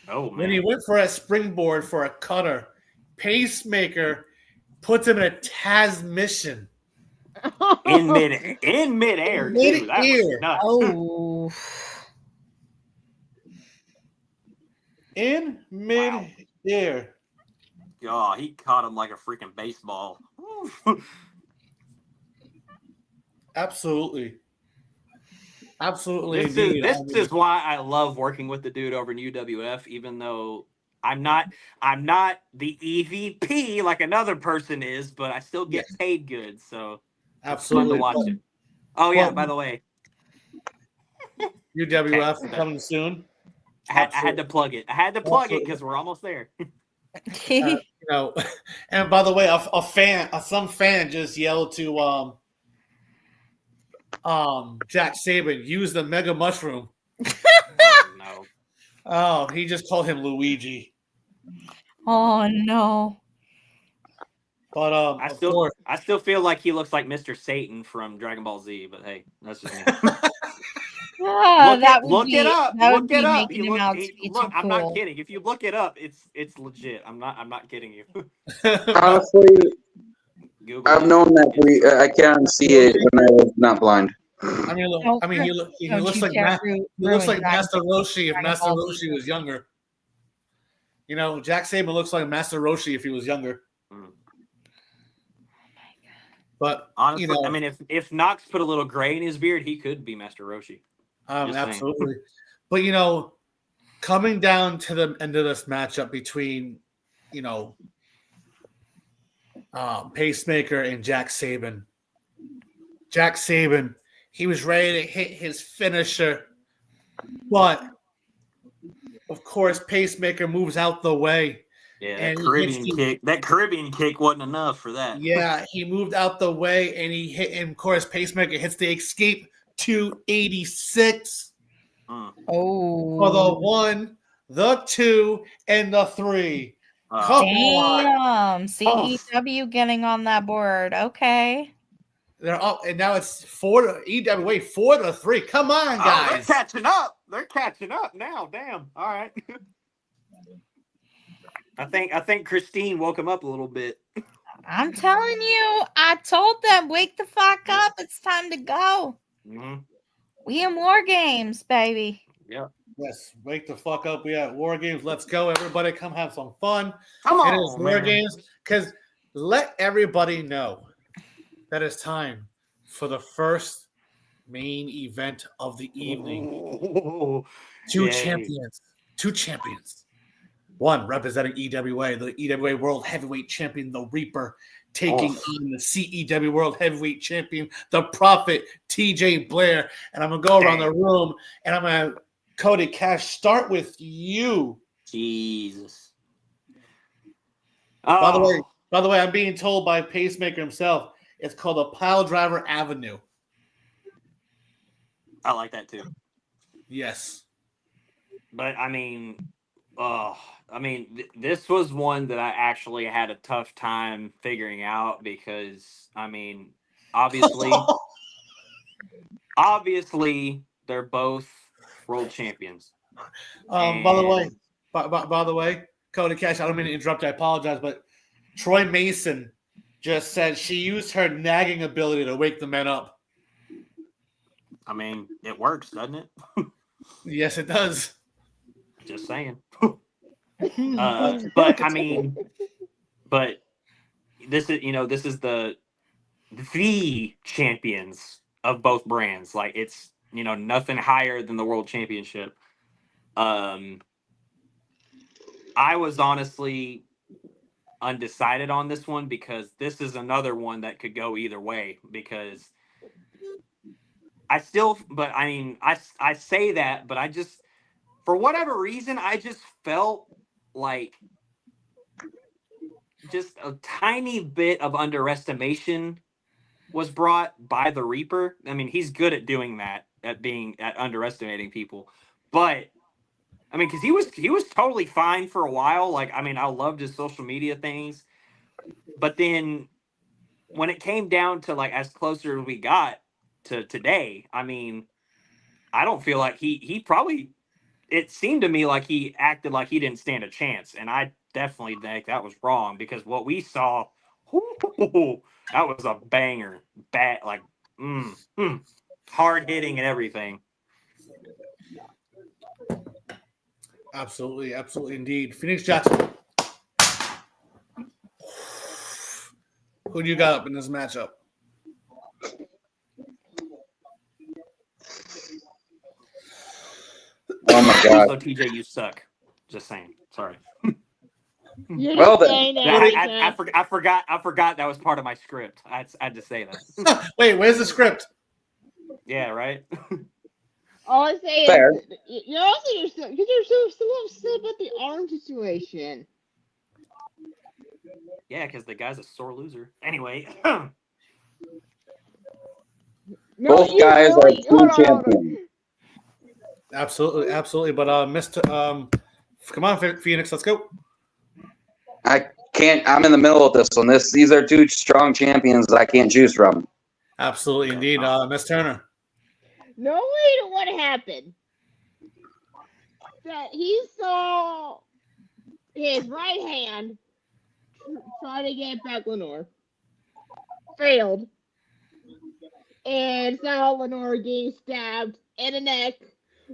Oh, man. When he went for a springboard for a cutter, Pacemaker puts him in a Taz mission. In midair, too. That was nuts. Oh. In mid-air. Oh, he caught him like a freaking baseball. Absolutely. Absolutely. This is why I love working with the dude over in UWF, even though I'm not the EVP like another person is, but I still get paid good, so absolutely it's fun to watch it. Oh yeah, by the way, UWF coming soon. I had to plug it. I had to plug it because we're almost there. And by the way, some fan just yelled to Jack Saban, use the mega mushroom. Oh, no. Oh, he just called him Luigi. Oh no. But I still feel like he looks like Mr. Satan from Dragon Ball Z, but hey, that's just me. Look it up. Look it up. I'm not kidding. If you look it up, it's legit. I'm not kidding you. Honestly, Google I've it. known that I can't see it when I was not blind. I mean, he looks like Master Roshi if Master Roshi was younger. Jack Saban looks like Master Roshi if he was younger. But honestly, I mean, if Knox put a little gray in his beard, he could be Master Roshi. Absolutely. But coming down to the end of this matchup between Pacemaker and Jack Saban. Jack Saban, he was ready to hit his finisher, but of course Pacemaker moves out the way. Yeah, that Caribbean kick wasn't enough for that. Yeah, he moved out the way and he hit, and of course Pacemaker hits the escape 286. Oh, for the 1, the 2, and the 3. Damn, CEW getting on that board. Okay. They're up, and now it's 4 to EWA 4 to 3. Come on, guys. They're catching up. They're catching up now. Damn. All right. I think Christine woke him up a little bit. I'm telling you, I told them, wake the fuck up. It's time to go. Mm-hmm. We in War Games, baby. Yeah. Yes, wake the fuck up. We at War Games. Let's go. Everybody come have some fun. Come on, it is War Games. Because let everybody know that it's time for the first main event of the evening. Two champions. One representing EWA, the EWA World Heavyweight Champion, the Reaper, taking on the CEW World Heavyweight Champion, the Prophet TJ Blaire. And I'm going to go around the room, and I'm going to, Cody Cash, start with you. Jesus. By the way, I'm being told by Pacemaker himself, it's called a Pile Driver Avenue. I like that too. Yes. But I mean, this was one that I actually had a tough time figuring out because, I mean, obviously they're both world champions. By the way, Cody Cash, I don't mean to interrupt. I apologize, but Troy Mason just said she used her nagging ability to wake the men up. I mean, it works, doesn't it? Yes, it does. Just saying. But I mean, but this is the champions of both brands. Like it's nothing higher than the world championship. I was honestly undecided on this one because this is another one that could go either way because I say that, but I just, for whatever reason, I just felt like just a tiny bit of underestimation was brought by the Reaper. I mean, he's good at doing that, at underestimating people. But I mean, because he was totally fine for a while. Like, I mean, I loved his social media things, but then when it came down to like as closer as we got to today, I mean, I don't feel like he probably. It seemed to me like he acted like he didn't stand a chance, and I definitely think that was wrong because what we saw, that was a banger, like hard hitting and everything. Absolutely, absolutely, indeed. Phoenix Jackson. Who do you got up in this matchup? Oh my god. Also, TJ, you suck. Just saying. Sorry. Well then, I forgot that was part of my script. I had to say that. Wait, where's the script? Yeah, right. All I say Fair. is you're also still upset about the arm situation. Yeah, because the guy's a sore loser. Anyway. Both guys are true champions. Absolutely, absolutely. But Mr. Come on, Phoenix, let's go. I can't. I'm in the middle of this one. These are two strong champions that I can't choose from. Absolutely, indeed. Miss Turner. No way to what happened. That he saw his right hand try to get back Lenore. Failed. And saw Lenore getting stabbed in the neck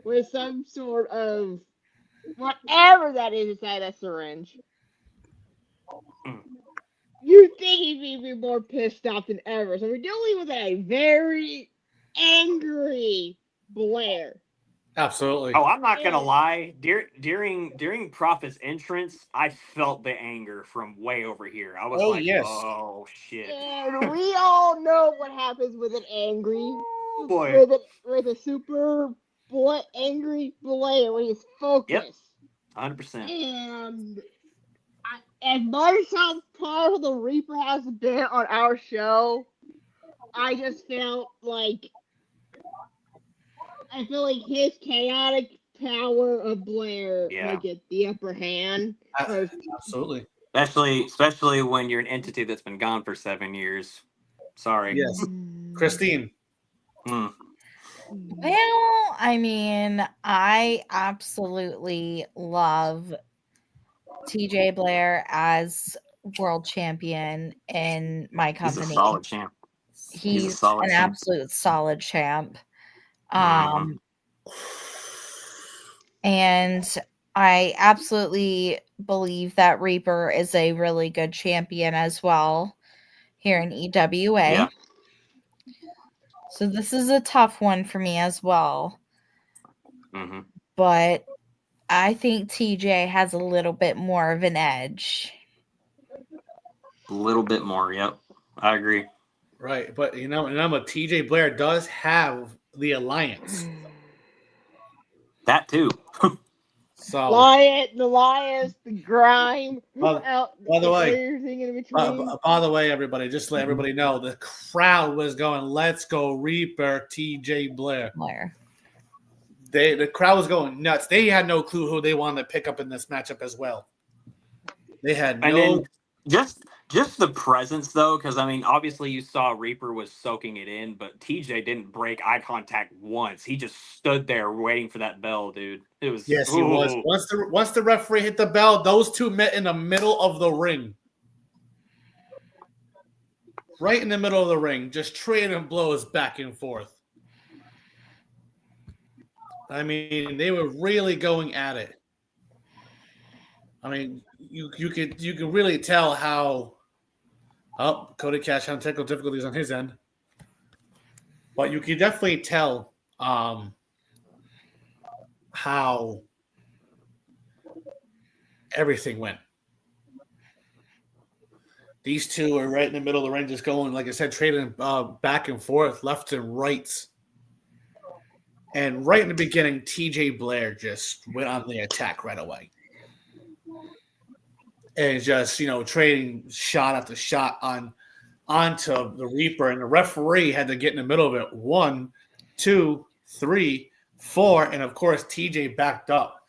with some sort of whatever that is inside that syringe. You think he'd be more pissed off than ever. So we're dealing with a very angry Blaire. Absolutely. Oh, I'm not gonna lie. During Prophet's entrance, I felt the anger from way over here. I was oh shit. And we all know what happens with an angry boy. With a super angry Blaire when he's focused. Yep. 100%. And as much as powerful the Reaper has been on our show, I just felt like his chaotic power of Blaire might get the upper hand. Absolutely. Especially when you're an entity that's been gone for 7 years. Sorry. Yes. Christine. Well, I mean, I absolutely love TJ Blaire as world champion in my company. He's a solid champ. He's an absolute solid champ. And I absolutely believe that Reaper is a really good champion as well here in EWA. Yeah. So this is a tough one for me as well. Mm-hmm. But I think TJ has a little bit more of an edge. A little bit more, yep. I agree. Right, but TJ Blaire does have the Alliance. That too. So the Alliance, the Grime. By the way, everybody, just to let everybody know, the crowd was going, "Let's go, Reaper, TJ Blaire." The crowd was going nuts. They had no clue who they wanted to pick up in this matchup as well. They had no. Just the presence, though, because, I mean, obviously you saw Reaper was soaking it in, but TJ didn't break eye contact once. He just stood there waiting for that bell, dude. It was Yes, he was. Once the referee hit the bell, those two met in the middle of the ring. right in the middle of the ring, just trading blows back and forth. I mean, they were really going at it. I mean, you can really tell how. Oh, Cody Cash having technical difficulties on his end, but you can definitely tell how everything went. These two are right in the middle of the ring, just going, like I said, trading back and forth, left and right. And right in the beginning, TJ Blaire just went on the attack right away. And just, trading shot after shot onto the Reaper. And the referee had to get in the middle of it. 1, 2, 3, 4. And, of course, TJ backed up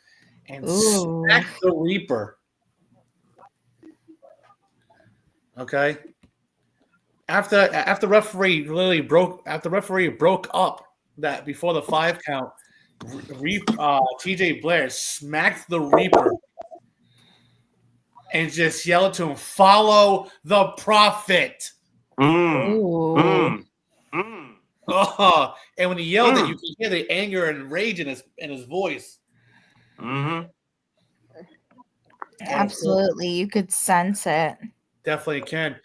and smacked the Reaper. Okay? After referee broke up that before the 5 count, TJ Blaire smacked the Reaper and just yelled to him, "Follow the Prophet." Oh, and when he yelled it, you can hear the anger and rage in his voice. Absolutely, you could sense it. Definitely can.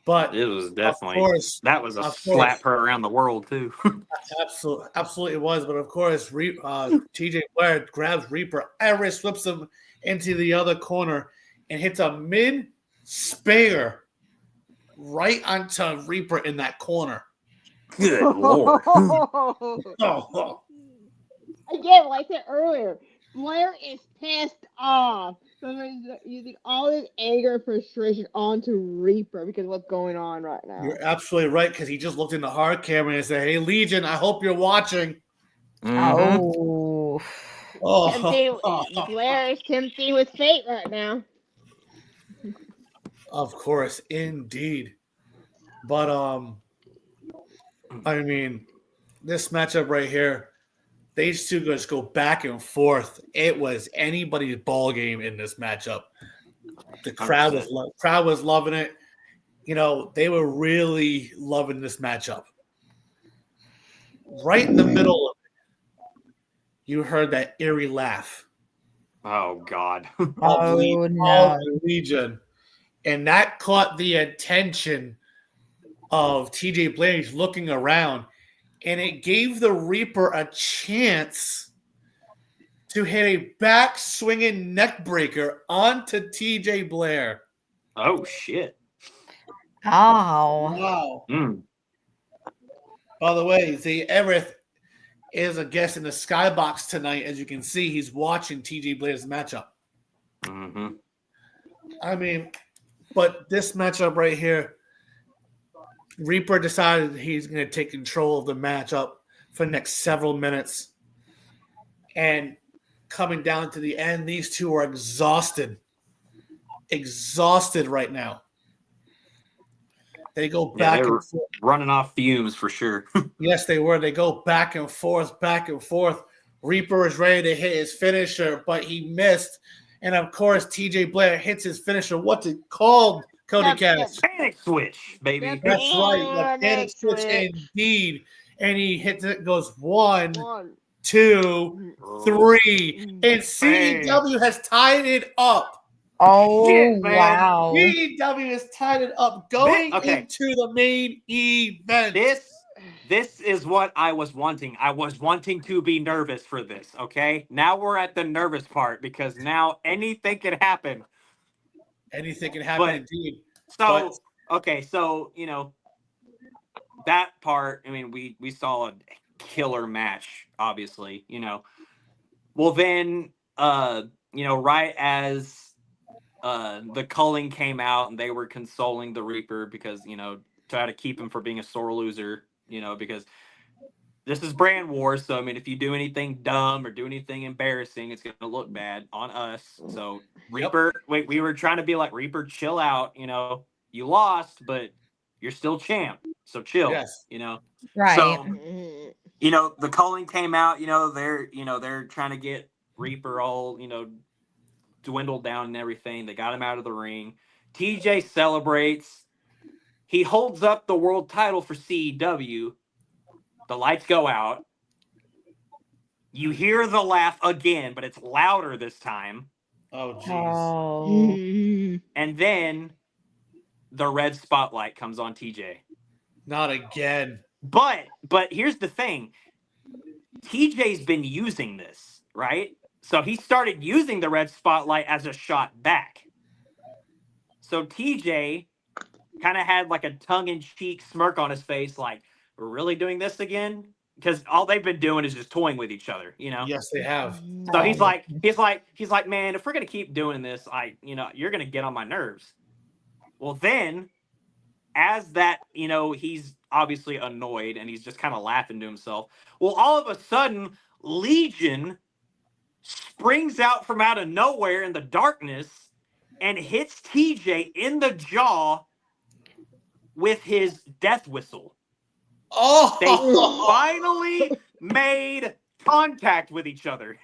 But it was definitely, of course, that was a slap her around the world too. Absolutely it was. But of course, TJ Blaire grabs Reaper, Iris flips him into the other corner, and hits a mid-spear right onto Reaper in that corner. Good Lord. Again, like I said earlier, Blair is pissed off. So he's using all his anger and frustration onto Reaper because of what's going on right now. You're absolutely right, because he just looked in the hard camera and said, "Hey, Legion, I hope you're watching." Oh. Blair is tempting with fate right now. Of course, indeed. But I mean, this matchup right here, these two just go back and forth. It was anybody's ball game in this matchup. The crowd was loving it. They were really loving this matchup. Right in the middle of it, you heard that eerie laugh. Oh God. Of the Legion. And that caught the attention of TJ Blaire. He's looking around, and it gave the Reaper a chance to hit a back swinging neck breaker onto TJ Blaire. Oh shit. Oh. Wow. By the way, Everett is a guest in the Skybox tonight. As you can see, he's watching TJ Blaire's matchup. I mean, but this matchup right here, Reaper decided he's going to take control of the matchup for the next several minutes. And coming down to the end, these two are exhausted. Exhausted right now. They go back and forth. Running off fumes for sure. Yes, they were. They go back and forth, back and forth. Reaper is ready to hit his finisher, but he missed. And, of course, TJ Blaire hits his finisher. What's it called, Cody Cash? Panic switch, baby. That's right. The panic switch indeed. And he hits it, goes 1, 2, 3. And CEW has tied it up. Oh, shit, wow. CEW has tied it up going into the main event. This is what I was wanting. I was wanting to be nervous for this, okay? Now we're at the nervous part because now anything can happen. Anything can happen indeed. So, that part, I mean, we saw a killer match, obviously, Well, then, right as the culling came out and they were consoling the Reaper because, try to keep him from being a sore loser, because this is brand wars. So, I mean, if you do anything dumb or do anything embarrassing, it's going to look bad on us. So, Reaper, we were trying to be like, Reaper, chill out. You lost, but you're still champ. So, chill, Right. So, the culling came out, they're trying to get Reaper all, dwindled down and everything. They got him out of the ring. TJ celebrates. He holds up the world title for CEW. The lights go out. You hear the laugh again, but it's louder this time. Oh, jeez. Mm. And then the red spotlight comes on TJ. Not again. But here's the thing. TJ's been using this, right? So he started using the red spotlight as a shot back. So TJ kind of had like a tongue-in-cheek smirk on his face, like, we're really doing this again? Because all they've been doing is just toying with each other, you know? Yes, they have. So he's like, man, if we're gonna keep doing this, you're gonna get on my nerves. Well, then, as that, he's obviously annoyed and he's just kind of laughing to himself. Well, all of a sudden, Legion springs out from out of nowhere in the darkness and hits TJ in the jaw with his death whistle. Oh, They finally made contact with each other.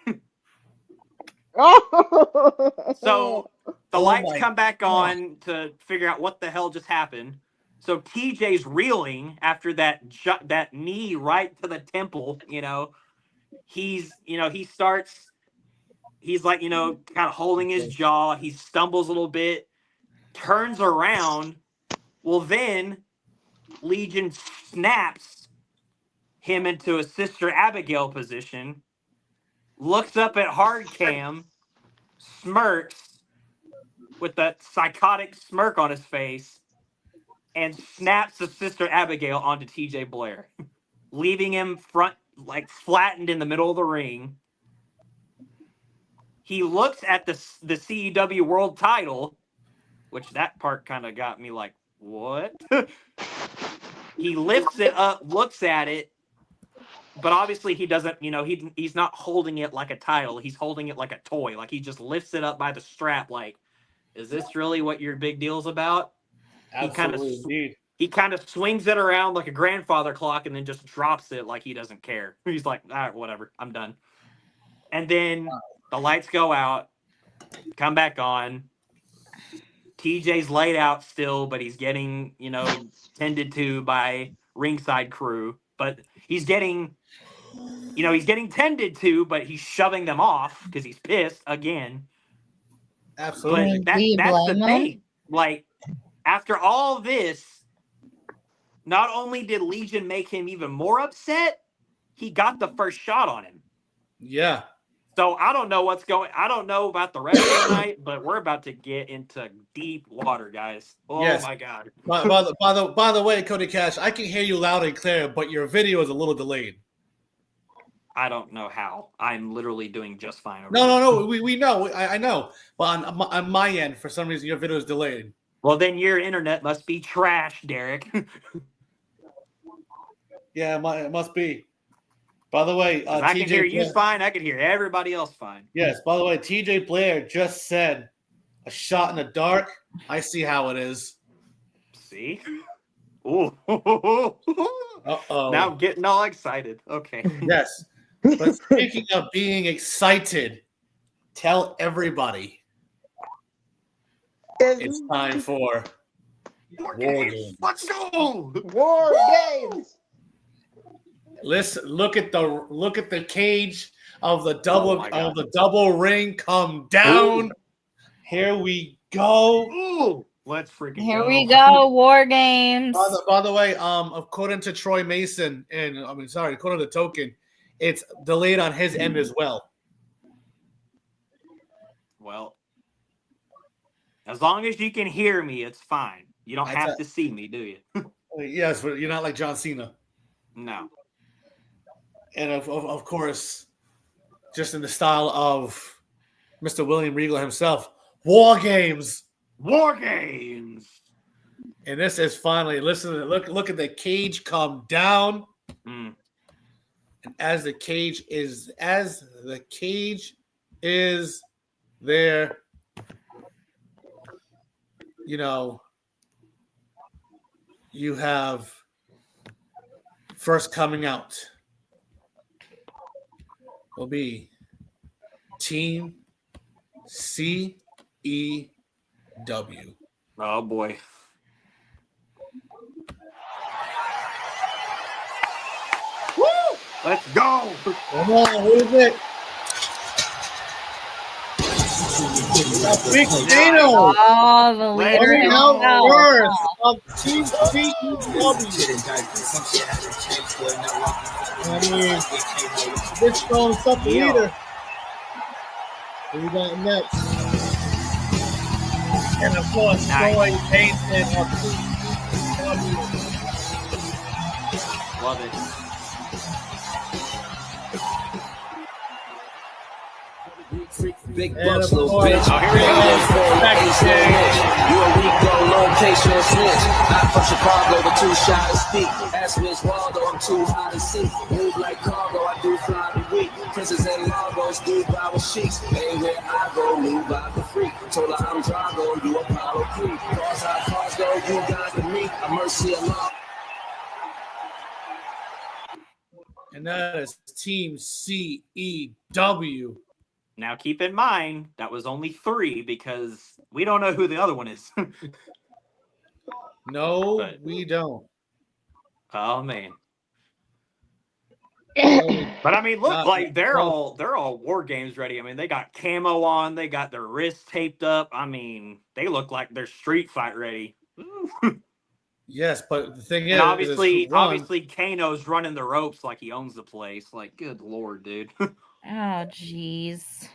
So the lights come back on to figure out what the hell just happened. So TJ's reeling after that knee right to the temple. He's like, kind of holding his jaw. He stumbles a little bit, turns around. Well, then Legion snaps him into a Sister Abigail position, looks up at hard cam, smirks with that psychotic smirk on his face, and snaps the Sister Abigail onto TJ Blaire, leaving him flattened in the middle of the ring. He looks at the CEW world title, which that part kind of got me like, what? He lifts it up, looks at it, but obviously he doesn't, he's not holding it like a title. He's holding it like a toy. Like he just lifts it up by the strap like, is this really what your big deal's about? absolutely. He kind of swings it around like a grandfather clock and then just drops it like he doesn't care. He's like, all right, whatever, I'm done. And then the lights go out, come back on. TJ's laid out still, but he's getting, tended to by ringside crew. But he's getting tended to, but he's shoving them off because he's pissed again. Absolutely. But that's the thing. Like, after all this, not only did Legion make him even more upset, he got the first shot on him. Yeah. So I don't know I don't know about the rest of the night, but we're about to get into deep water, guys. Oh Yes. my God. By the way, Cody Cash, I can hear you loud and clear, but your video is a little delayed. I don't know how. I'm literally doing just fine. No. We know. I know. But on my end, for some reason, your video is delayed. Well, then your internet must be trash, Derek. Yeah, it must be. By the way, I can hear you fine. I can hear everybody else fine. Yes. By the way, TJ Blaire just said a shot in the dark. I see how it is. See? Ooh. Uh-oh. Now I'm getting all excited. Okay. Yes. But speaking of being excited, tell everybody it's time for War Games. Let's go. War Games. Listen, look at the cage of the double ring come down. Ooh. Here we go. Ooh, let's freaking Here go. we go. War Games. By the way, according to Troy Mason, according to Token, it's delayed on his end as well. Well, as long as you can hear me, it's fine. You don't have to see me, do you? Yes, but you're not like John Cena. No. And of course, just in the style of Mr. William Regal himself, War Games. War Games. And this is finally, look at the cage come down. Mm. And as the cage is there, you have first coming out will be Team CEW. Oh boy. Let's go. Come on, who is it? Big Kano. Oh, the leader Coming out himself. first of Team CEW. I mean, this song's up the leader. Who we got next? And of course, Troy Basin of Team CEW. Love it. Big And bucks, of little course, bitch. Oh, here we go. You a weak, go location and switch. I'm from Chicago, the two shot is deep. Ask Miss Waldo, I'm too high to see. Move like cargo, I do fly the week. Princess and Lagos, do by with sheiks. Anywhere I go, move by the freak. Told her I'm Drago, you Apollo Creed. Cars how cars go, you got the me. A mercy Allah. And that is Team CEW. Now keep in mind that was only 3 because we don't know who the other one is. No, But- we don't. Oh man. No, But I mean, look, Not like they're close. all war games ready. I mean, they got camo on, they got their wrists taped up. I mean, they look like they're street fight ready. Yes, but the thing And is, obviously, one, obviously, Kano's running the ropes like he owns the place. Like, good lord, dude. Oh, jeez.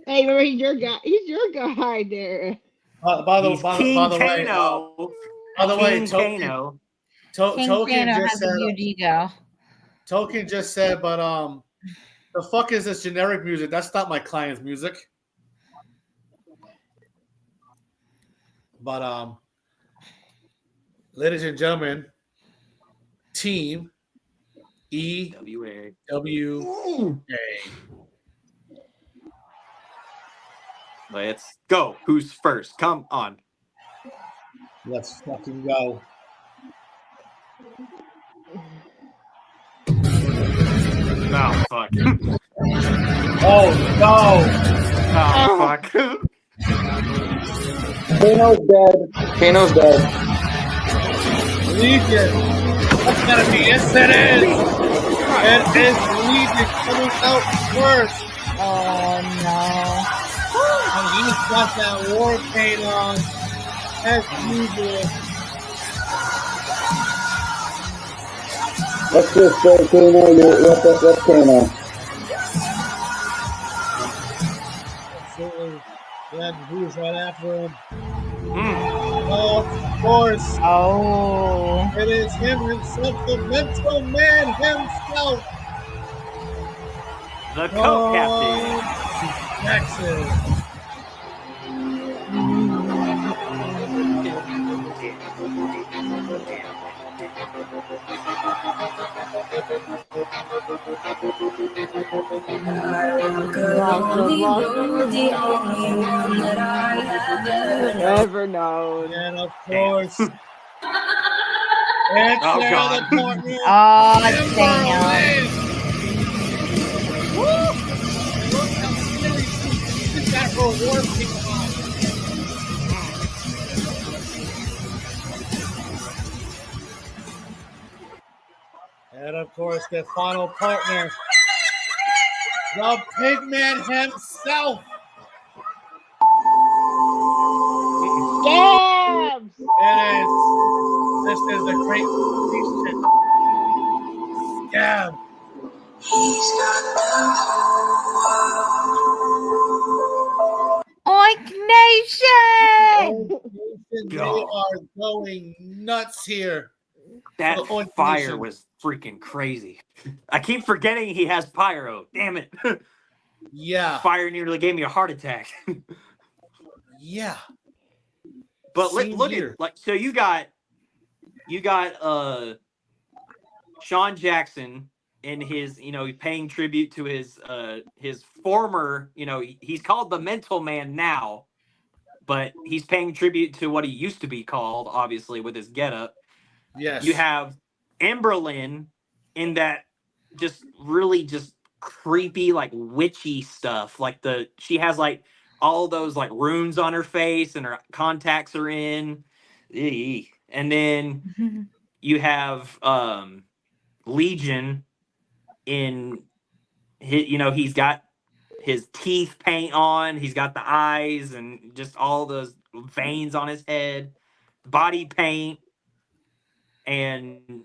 Hey, remember he's your guy. He's your guy there. by the He's by King the way, Kano. by the way, King Token, Kano. King Token Kano just has said. a huge ego. Token just said, but the fuck is this generic music? That's not my client's music. But ladies and gentlemen, Team EWA. Let's go. Who's first? Come on. Let's fucking go. No, fuck. Oh no! Oh, fuck. Kano's dead. Kano's dead. Legion. That's gotta be it. It is. It is Legion coming out first. Oh, no. And he's got that war paint on as usual. Let's just say Kano, what's Kano? Absolutely. Then who's right after him? Of course. Oh. It is him himself, the mental man himself. The co-captain. Jackson. Never known. And of course, it's Oh, the God. other partner. Oh, damn. Timberland. Woo! Look how serious she's got her war paint on. And of course, the final partner, the Pigman himself. Scabs! This is the great Christian Scab. Oink Nation! They are going nuts here. That The Oink fire Nation. was freaking crazy. I keep forgetting he has pyro. Damn it. Yeah. Fire nearly gave me a heart attack. Yeah. But Same look here. at, like, so you got Sean Jackson in his, paying tribute to his former, he's called the Mental Man now, but he's paying tribute to what he used to be called, obviously, with his getup. Yes. You have Emberlyn in that just really just creepy, like witchy stuff. Like she has like all those like runes on her face and her contacts are in. Eey. And then you have Legion in his, he's got his teeth paint on, he's got the eyes and just all those veins on his head, body paint. And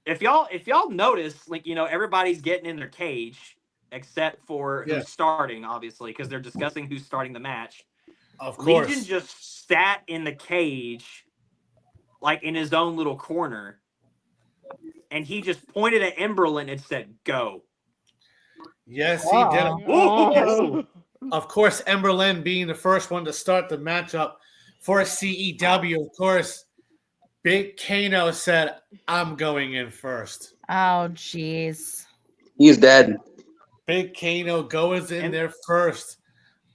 if y'all notice, like, everybody's getting in their cage except for Yeah. who's starting, obviously, because they're discussing who's starting the match. Of course. Legion just sat in the cage, like in his own little corner, and he just pointed at Emberlyn and said, "Go." Yes, he did. Oh. Of course, Emberlyn being the first one to start the matchup for CEW. Of course, Big Kano said, "I'm going in first." Oh, jeez. He's dead. Big Kano goes in there first.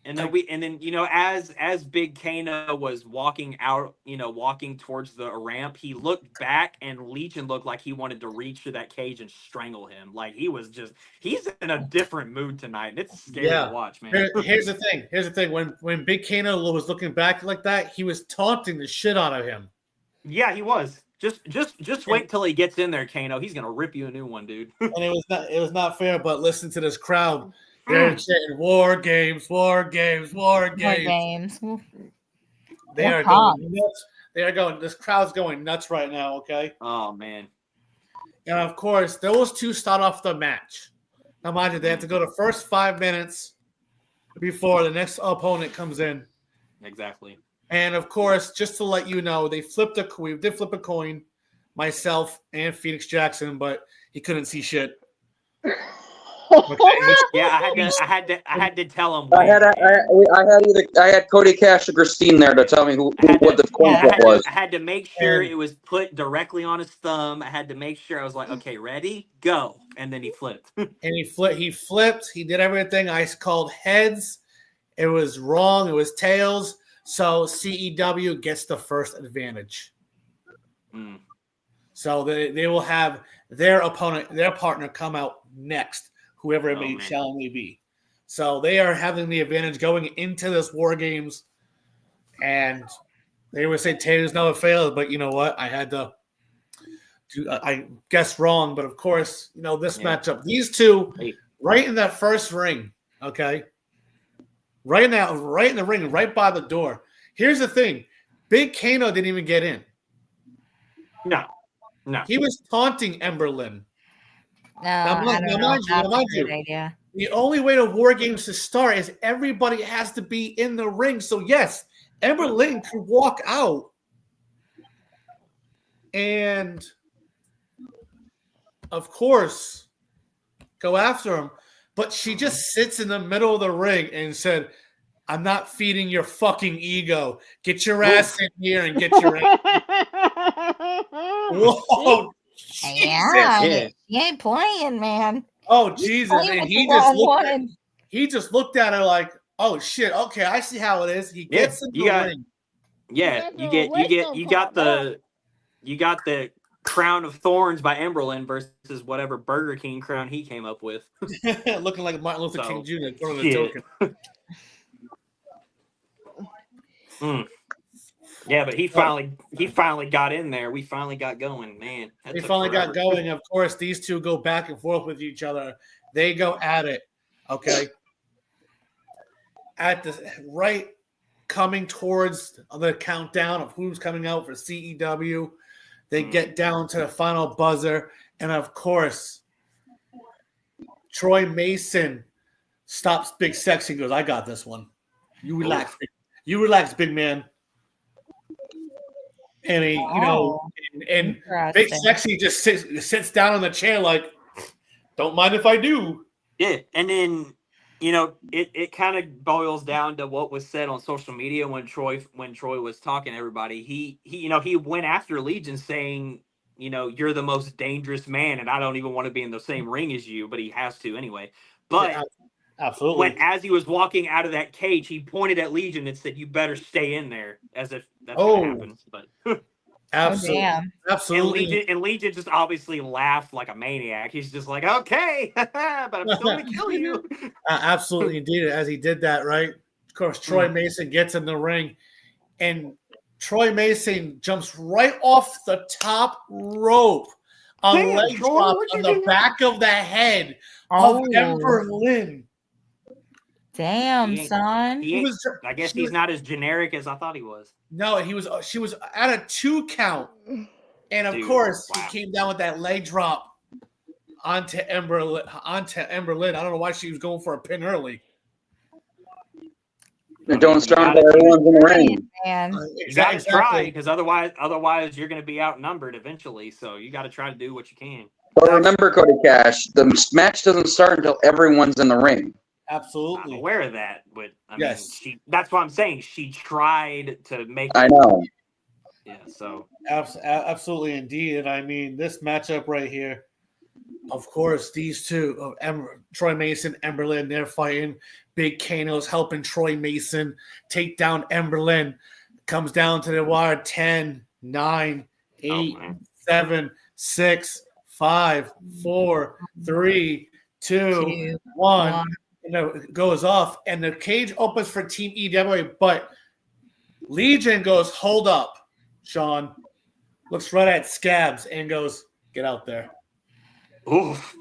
And then as Big Kano was walking out, walking towards the ramp, he looked back and Legion looked like he wanted to reach to that cage and strangle him. Like he's in a different mood tonight. And it's scary to watch, man. Here's the thing. When Big Kano was looking back like that, he was taunting the shit out of him. Yeah, he was. Just wait till he gets in there, Kano. He's gonna rip you a new one, dude. And it was not fair, but listen to this crowd. They're chanting war games, war games, war games. They are going nuts. This crowd's going nuts right now, okay? Oh man. And of course, those two start off the match. Now mind you, they have to go the first 5 minutes before the next opponent comes in. Exactly. And of course, just to let you know, we did flip a coin, myself and Phoenix Jackson, but he couldn't see shit. Okay. Yeah, I had to tell him. I had Cody Cash and Christine there to tell me what the coin flip was. I had to make sure it was put directly on his thumb. I had to make sure. I was like, okay, ready, go, and then he flipped. And he flipped. He did everything. I called heads. It was wrong. It was tails. So CEW gets the first advantage. Mm. So they will have their partner come out next, whoever it may be. So they are having the advantage going into this War Games. And they would say Taylor's never failed, but you know what? I had to I guessed wrong, but of course, this matchup, these two right in that first ring, okay? Right in the ring, right by the door. Here's the thing. Big Kano didn't even get in. No. He was taunting Emberlyn. No, mind you, idea. the only way to War Games to start is everybody has to be in the ring. So yes, Emberlyn could walk out and, of course, go after him. But she just sits in the middle of the ring and said, "I'm not feeding your fucking ego. Get your ass in here and get your ass." Whoa. Yeah, he ain't playing, man. Oh, Jesus. And he just looked at her like, "Oh shit, okay, I see how it is." He gets in the ring. Yeah, you got the Crown of Thorns by Emberlyn versus whatever Burger King crown he came up with. Looking like Martin Luther King Jr. Yeah, but he finally got in there. We finally got going, man. They finally got going. Of course, these two go back and forth with each other. They go at it. Okay. At the coming towards the countdown of who's coming out for CEW. They get down to the final buzzer, and of course, Troy Mason stops Big Sexy and goes, "I got this one. You relax. You relax, big man." And he, and Big Sexy just sits down on the chair like, "Don't mind if I do." Yeah, and then it kind of boils down to what was said on social media when Troy was talking to everybody. He went after Legion saying, "You're the most dangerous man, and I don't even want to be in the same ring as you," but he has to anyway. But yeah, absolutely, as he was walking out of that cage, he pointed at Legion and said, "You better stay in there," as if that's going to happen. But absolutely, absolutely. And Legion just obviously laughed like a maniac. He's just like, "Okay, but I'm still going to kill you." Absolutely, indeed. As he did that, right? Of course, Troy Mason gets in the ring, and Troy Mason jumps right off the top rope A Damn, leg Troy, drop what on you the doing? back of the head Oh. of Ember Lynn. Damn, He ain't- son. He ain't- was- I guess she he's was- not as generic as I thought he was. No, she was at a 2 count. And of Dude, course, wow. he came down with that leg drop onto Ember Lynn. I don't know why she was going for a pin early. And don't start until everyone's in the ring. Man. You got to try because otherwise you're going to be outnumbered eventually. So you got to try to do what you can. But remember, Cody Cash, the match doesn't start until everyone's in the ring. Absolutely. I'm aware of that, but I Yes. mean, that's what I'm saying. She tried to make. I know. Yeah. So. Absolutely, indeed. And I mean, this matchup right here, of course, these two, Troy Mason, Ember Lynn, they're fighting. Big Kano's helping Troy Mason take down Ember Lynn. Comes down to the wire 10, 9, 8, 7, 6, 5, 4, 3, 2, 1. It goes off, and the cage opens for Team EWA, but Legion goes, hold up, Sean. Looks right at Scabs and goes, get out there. Oof.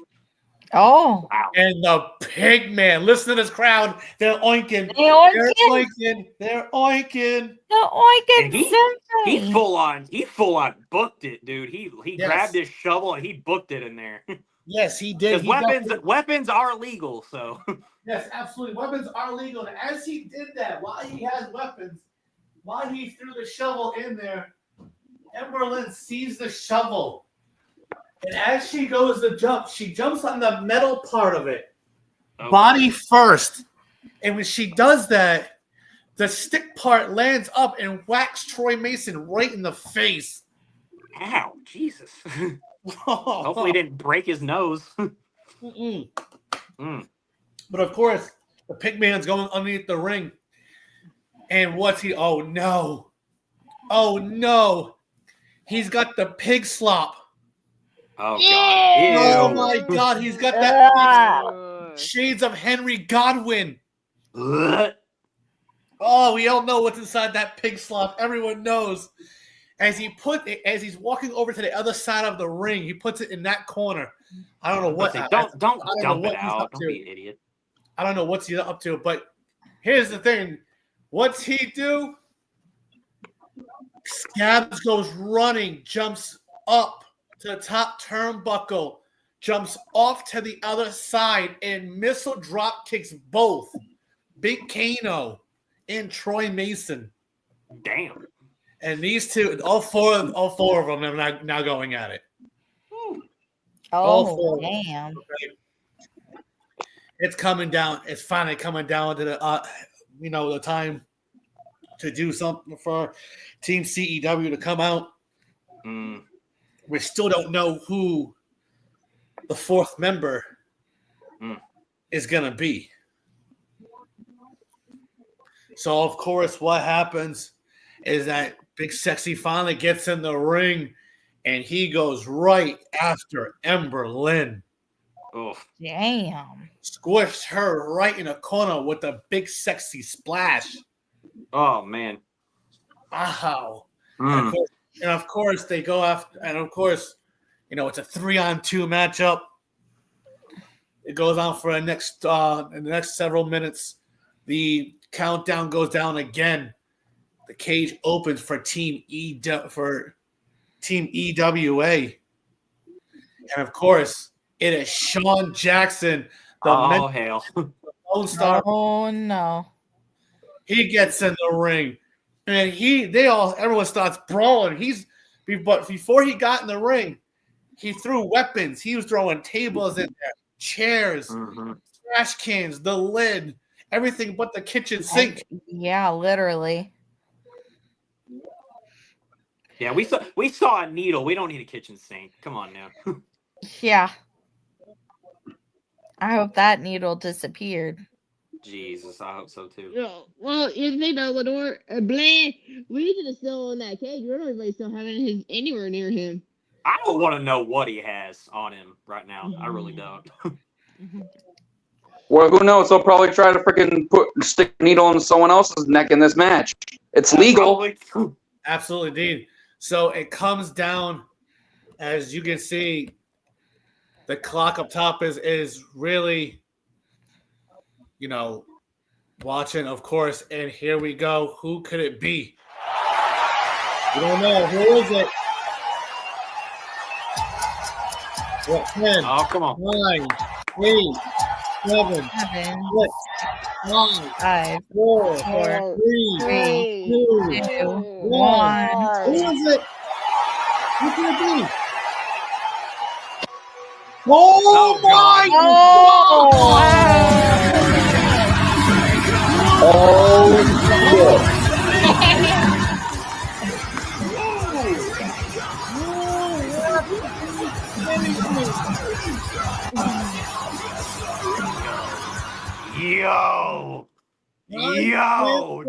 Oh. Wow. And the pig man, listen to this crowd. They're oinking. They're oinking. And he full on booked it, dude. He Yes. grabbed his shovel and he booked it in there. Yes, he did. Because weapons are legal, so. Yes, absolutely. Weapons are legal. And as he did that, while he has weapons, while he threw the shovel in there, Ember Lynn sees the shovel. And as she goes to jump, she jumps on the metal part of it. Okay. Body first. And when she does that, the stick part lands up and whacks Troy Mason right in the face. Ow, Jesus. Hopefully he didn't break his nose. But of course, the pigman's going underneath the ring. And what's he? Oh no. Oh no. He's got the pig slop. Oh God. Ew. Oh my God. He's got that shades of Henry Godwin. Ugh. Oh, we all know what's inside that pig slop. Everyone knows. As he's walking over to the other side of the ring, he puts it in that corner. I don't know what. Don't dump it out. Don't be an idiot. I don't know what's he up to, but here's the thing. What's he do? Scabs goes running, jumps up to the top turnbuckle, jumps off to the other side, and missile drop kicks both Big Kano and Troy Mason. Damn. And these two, all four of them are now going at it. Oh, damn. Okay. It's coming down. It's finally coming down to the, the time to do something for Team CEW to come out. We still don't know who the fourth member is going to be. So, of course, what happens is that Big Sexy finally gets in the ring, and he goes right after Ember Lynn. Oh, damn. Squished her right in a corner with a Big Sexy splash. Oh, man. Wow. And of course, they go after, and of course, it's a 3-on-2 matchup. It goes on for in the next several minutes. The countdown goes down again. The cage opens for Team EWA. And of course, it is Sean Jackson, the hell. Lone Star. Oh no. He gets in the ring. And everyone starts brawling. But before he got in the ring, he threw weapons. He was throwing tables in there, chairs, trash cans, the lid, everything but the kitchen sink. Yeah, literally. Yeah, we saw a needle. We don't need a kitchen sink. Come on now. Yeah. I hope that needle disappeared. Jesus, I hope so too. Yeah, well, you think though, Lenore, Blaine, Legion is still in that cage. We're not really still having his anywhere near him. I don't want to know what he has on him right now. I really don't. Well, who knows? They'll probably try to freaking stick a needle in someone else's neck in this match. It's legal. Absolutely, indeed. So it comes down as you can see, the clock up top is really, watching, of course. And here we go. Who could it be? We don't know. Who is it? What, 10, Oh, come on. 9, 8, 7, 6, 5, 4, 3, 2, 1. Who is it? Who can it be? Oh my Yo,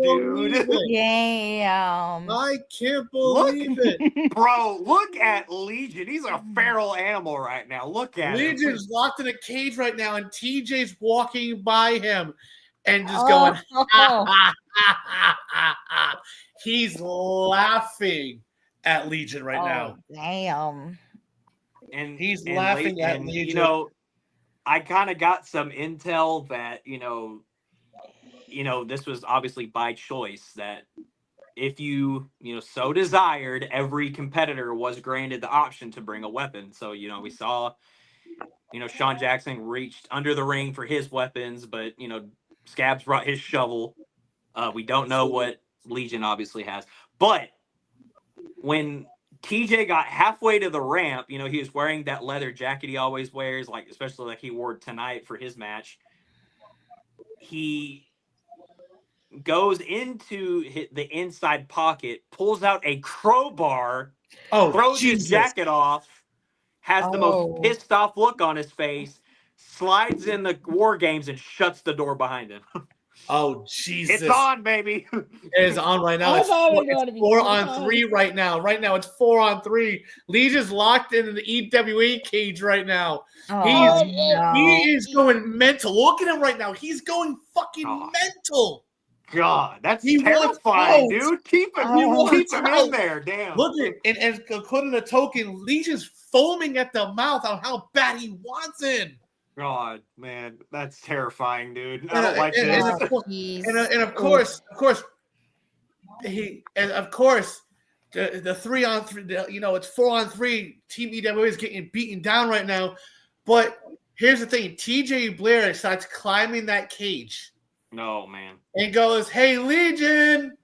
dude. Damn. I can't believe it. Bro, look at Legion. He's a feral animal right now. Look at him. Legion's locked in a cage right now, and TJ's walking by him and just going, ha, ha, ha, ha, ha, ha. He's laughing at Legion right now. Damn. And he's laughing at Legion. I kind of got some intel that, this was obviously by choice, that if you, so desired, every competitor was granted the option to bring a weapon. So, we saw, Sean Jackson reached under the ring for his weapons, but, Scabs brought his shovel. We don't know what Legion obviously has. But when TJ got halfway to the ramp, he was wearing that leather jacket he always wears, especially like he wore tonight for his match. He goes into the inside pocket, pulls out a crowbar, throws his jacket off, has the most pissed off look on his face, slides in the War Games, and shuts the door behind him. Oh, Jesus. It's on, baby. It is on right now. It's 4-on-3 right now. Right now, it's 4-on-3. Legion's locked in the EWA cage right now. He is going mental. Look at him right now. He's going fucking mental. God, that's terrifying, dude. Keep him in there. Damn. Look at it. And according to Token, Legion's foaming at the mouth on how bad he wants in. God, man, that's terrifying, dude. I don't like this. And of course, the 3-on-3. It's 4-on-3. Team EWA is getting beaten down right now. But here's the thing: TJ Blaire starts climbing that cage. No, man. And goes, "Hey, Legion,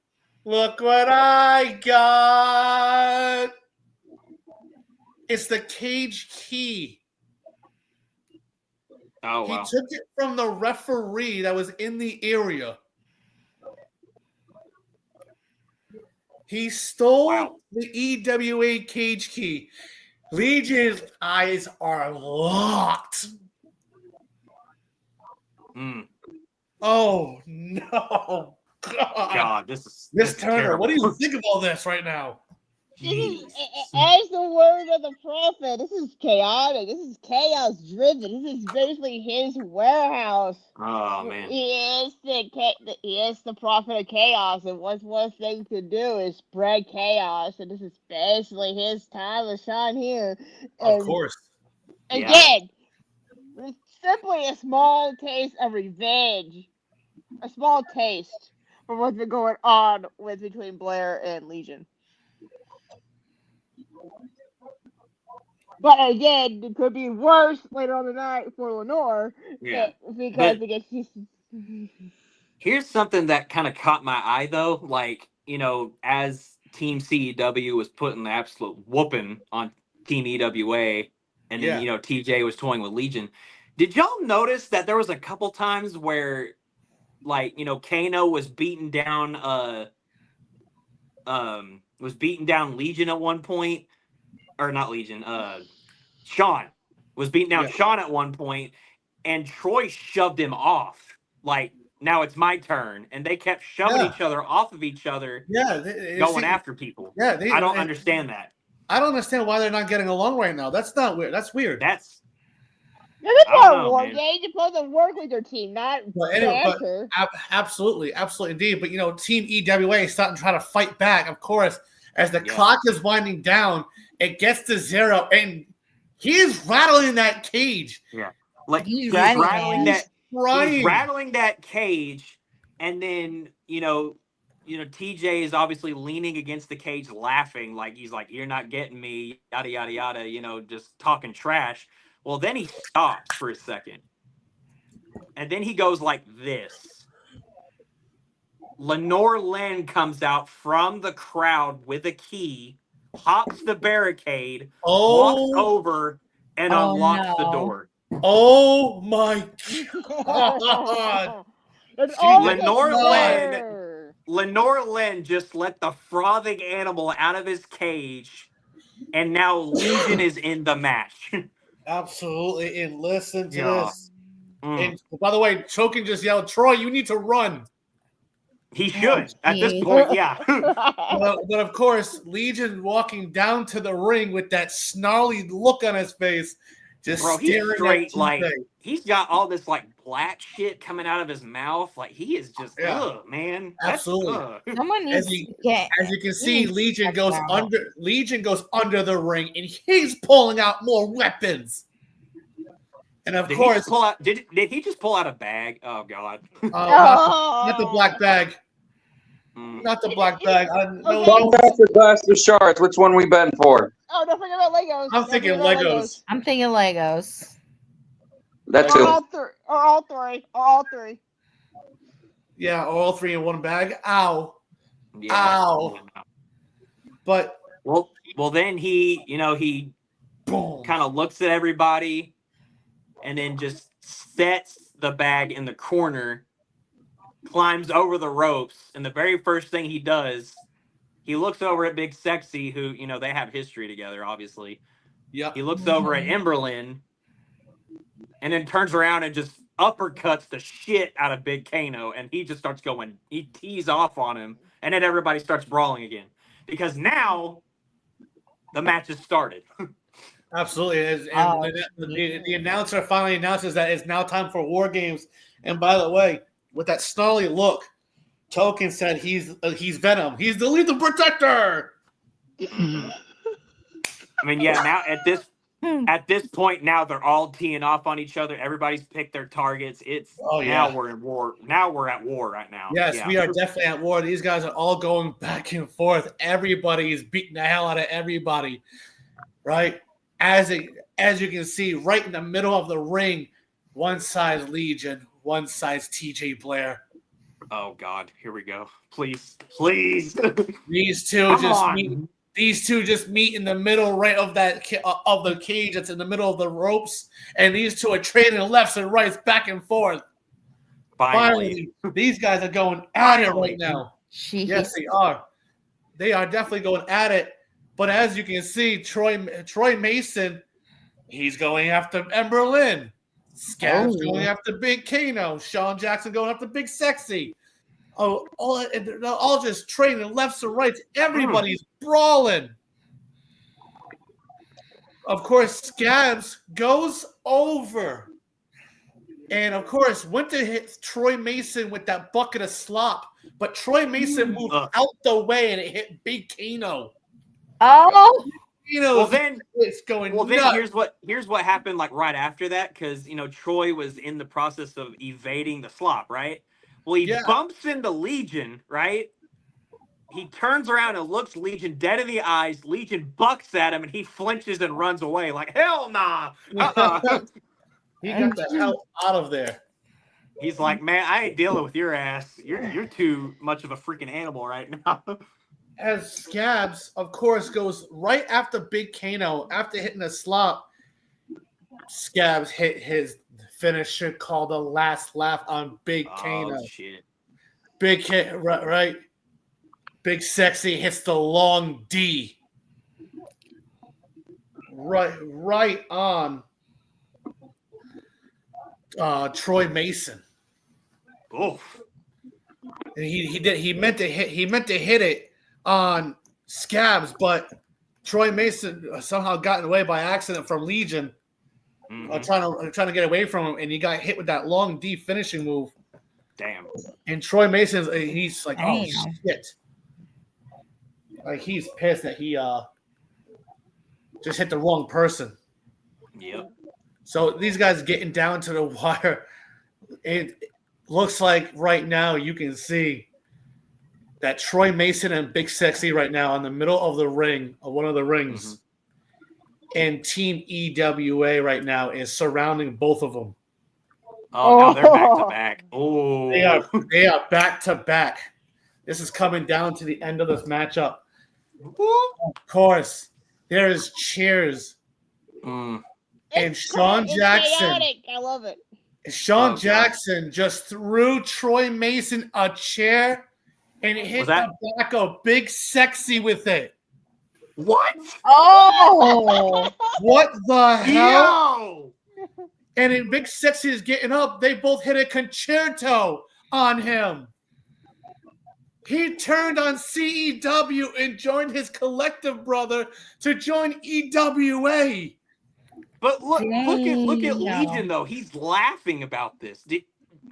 look what I got! It's the cage key." Oh, wow. He took it from the referee that was in the area. He stole the EWA cage key. Legion's eyes are locked. Oh, no. God, this Turner, terrible. what do you think of all this right now? As the word of the prophet, this is chaotic. This is chaos driven. This is basically his warehouse. Oh man, he is the prophet of chaos, and what's one thing to do is spread chaos, and this is basically his time to shine here. And of course. Again, it's simply a small taste of revenge, a small taste for what's been going on between Blaire and Legion. But again, it could be worse later on the night for Lenore. Yeah. Because here's something that kind of caught my eye, though. As Team CEW was putting the absolute whooping on Team EWA, and then, TJ was toying with Legion. Did y'all notice that there was a couple times where, Kano was beating down Legion at one point? Or not Legion, Sean was beating down Sean at one point, and Troy shoved him off. Now it's my turn. And they kept shoving each other off of each other, going after people. Yeah, I don't understand that. I don't understand why they're not getting along right now. That's not weird. That's weird. That's part of war game. You're supposed to work with your team, not banter. Absolutely, indeed. But Team EWA is starting to try to fight back, of course, as the clock is winding down. It gets to 0, and he's rattling that cage. Yeah. Like He's he's running, rattling man. that Crying. he's rattling that cage, and then TJ is obviously leaning against the cage laughing, like he's like, "You're not getting me," yada yada yada, just talking trash. Well, then he stops for a second. And then he goes like this. Lenore Lynn comes out from the crowd with a key, pops the barricade, walks over, and unlocks the door. Oh my God! It's all Lenore Lynn just let the frothing animal out of his cage, and now Legion is in the match. Absolutely, and listen to this. And by the way, Chokin just yelled, "Troy, you need to run." He should at this point, yeah. But of course, Legion walking down to the ring with that snarly look on his face, just he's staring straight at like TJ. he's got all this like black shit coming out of his mouth. Like he is just ugh, man. Absolutely. Someone needs As to get. you can see, Legion goes out. under the ring, and he's pulling out more weapons. And of course, did he just pull out a bag? Oh God. Not the black bag. Not the black bag. Fun faster glass or shards. Which one we betting for? Oh, don't forget about Legos. I'm thinking Legos. I'm thinking Legos. That too. All three. Yeah, all 3 in one bag. Ow. Yeah. Ow. But well, then he kind of looks at everybody, and then just sets the bag in the corner, climbs over the ropes, and the very first thing he does, he looks over at Big Sexy, who, they have history together, obviously. Yeah. He looks over at Emberlyn, and then turns around and just uppercuts the shit out of Big Kano, and he just starts going, he tees off on him, and then everybody starts brawling again. Because now the match has started. Absolutely. The announcer finally announces that it's now time for War Games. And by the way, with that snarly look, Token said he's Venom. He's the lethal protector. I mean, yeah. Now at this point, now they're all teeing off on each other. Everybody's picked their targets. Now we're in war. Now we're at war right now. Yes, we are definitely at war. These guys are all going back and forth. Everybody is beating the hell out of everybody, right? As you can see, right in the middle of the ring, one side's Legion, one side's TJ Blaire. Oh God, here we go. Please. These two just meet in the middle, right of the cage that's in the middle of the ropes, and these two are trading lefts and rights back and forth. Finally, these guys are going at it right now. Jeez. Yes, they are. They are definitely going at it. But as you can see, Troy Mason, he's going after Emberlyn. Scab's going after Big Kano. Sean Jackson going after Big Sexy. Oh, they're all just trading lefts and rights. Everybody's brawling. Of course, Scabs goes over. And of course, went to hit Troy Mason with that bucket of slop. But Troy Mason moved out the way and it hit Big Kano. Oh, it's going. Well, nuts. then here's what happened. Like right after that, because Troy was in the process of evading the slop, right? Well, he bumps into Legion, right? He turns around and looks Legion dead in the eyes. Legion bucks at him, and he flinches and runs away. Like hell nah. He got the hell out of there. He's like, man, I ain't dealing with your ass. You're too much of a freaking animal right now. As Scabs, of course, goes right after Big Kano. After hitting a slop, Scabs hit his finisher called the last laugh on Big Kano. Oh, shit. Big hit, right? Big Sexy hits the long D. Right on Troy Mason. Oof. And he meant to hit it on Scabs, but Troy Mason somehow got away by accident from Legion, trying to get away from him, and he got hit with that long D finishing move. Damn. And Troy Mason's he's like, oh shit, like he's pissed that he just hit the wrong person. Yep. So these guys getting down to the wire. It looks like right now you can see that Troy Mason and Big Sexy right now in the middle of the ring, of one of the rings. And Team EWA right now is surrounding both of them. Oh, now they're back to back. Oh, They are back to back. This is coming down to the end of this matchup. Of course, there is cheers. And Sean Jackson. Chaotic. I love it. Sean Jackson just threw Troy Mason a chair and hit the back of Big Sexy with it. What? Oh! What the hell? Yo! And then Big Sexy is getting up. They both hit a concerto on him. He turned on CEW and joined his collective brother to join EWA. But look at Legion though. He's laughing about this.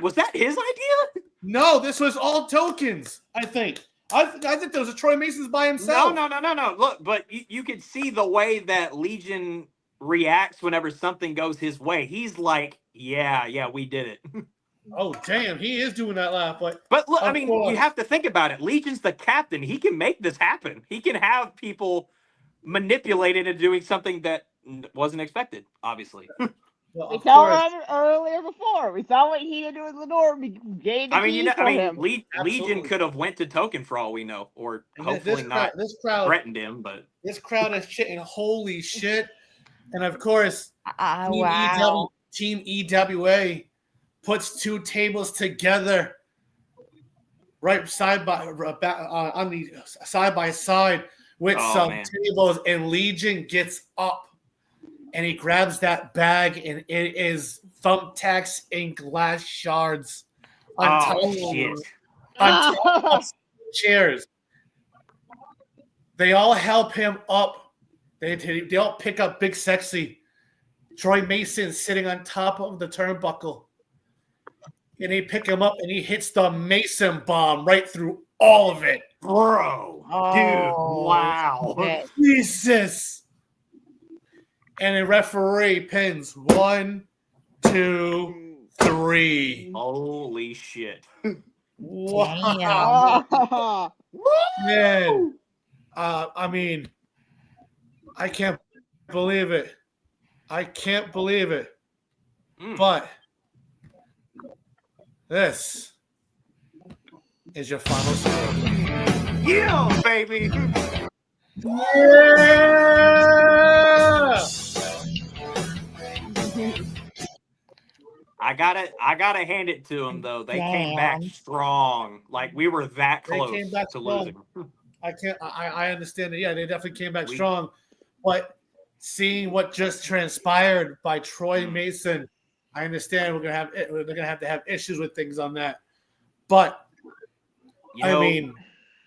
Was that his idea? No, this was all tokens. I think. I think there was a Troy Mason's by himself. No. Look, but you could see the way that Legion reacts whenever something goes his way. He's like, yeah, we did it. Oh, damn. He is doing that laugh. But look, I mean, you have to think about it. Legion's the captain. He can make this happen. He can have people manipulated into doing something that wasn't expected, obviously. Well, we saw it earlier before. We saw what he did with Lenore. Legion could have went to Token for all we know, or hopefully this crowd threatened him. But this crowd is shitting holy shit. And of course, Team EWA puts two tables together, right side by side with some tables, and Legion gets up. And he grabs that bag, and it is thumbtacks and glass shards on top of chairs. They all help him up. They all pick up Big Sexy. Troy Mason sitting on top of the turnbuckle. And they pick him up, and he hits the Mason bomb right through all of it. Bro. Dude, wow. Jesus. And a referee pins 1, 2, 3. Holy shit. Wow. Man. I mean, I can't believe it. But this is your final score. Yeah, baby. Yeah! I gotta hand it to them though. They came back strong. Like we were that close to losing. I understand that. Yeah, they definitely came back strong. But seeing what just transpired by Troy Mason, I understand they're gonna have to have issues with things on that. But I mean,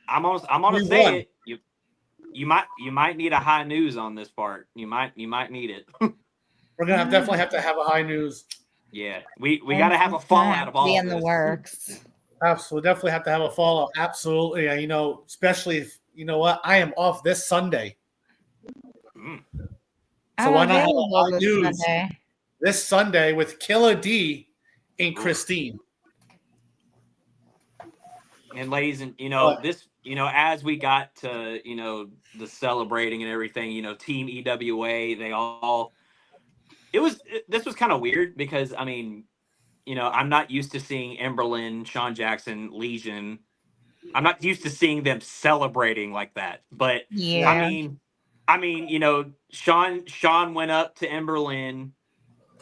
I'm gonna say it. You might need a high news on this part. You might need it. We're gonna definitely have to have a high news. Yeah, we got to have a fallout of all be of in this. the works. Absolutely, definitely have to have a fallout. Absolutely, especially if I am off this Sunday. So why not have a high news this Sunday with Killer D and Christine? And ladies and this, as we got to the celebrating and everything, Team EWA, they all. This was kind of weird because I'm not used to seeing Emberlyn, Sean Jackson, Legion. I'm not used to seeing them celebrating like that. But yeah, Sean went up to Emberlyn,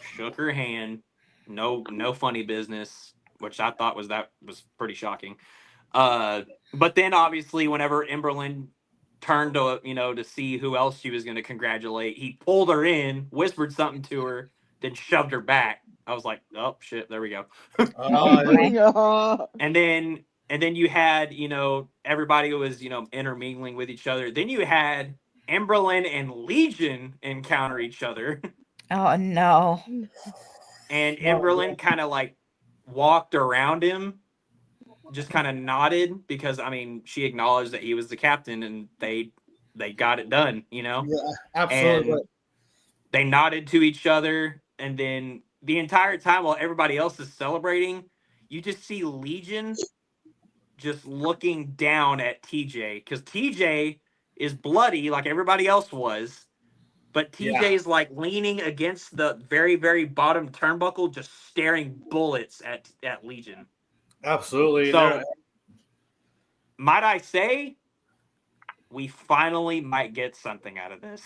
shook her hand, no funny business, which I thought was pretty shocking. But then obviously whenever Emberlyn turned to see who else she was going to congratulate, he pulled her in, whispered something to her, then shoved her back. I was like, oh shit, there we go. And then you had everybody was intermingling with each other. Then you had Emberlyn and Legion encounter each other. Oh no. And Emberlyn kind of like walked around him, just kind of nodded because she acknowledged that he was the captain, and they they got it done, you know? Yeah, absolutely. And they nodded to each other, and then the entire time while everybody else is celebrating, you just see Legion just looking down at TJ, because TJ is bloody like everybody else was, but TJ is like leaning against the very, very bottom turnbuckle, just staring bullets at Legion. Absolutely. So, might I say, we finally might get something out of this.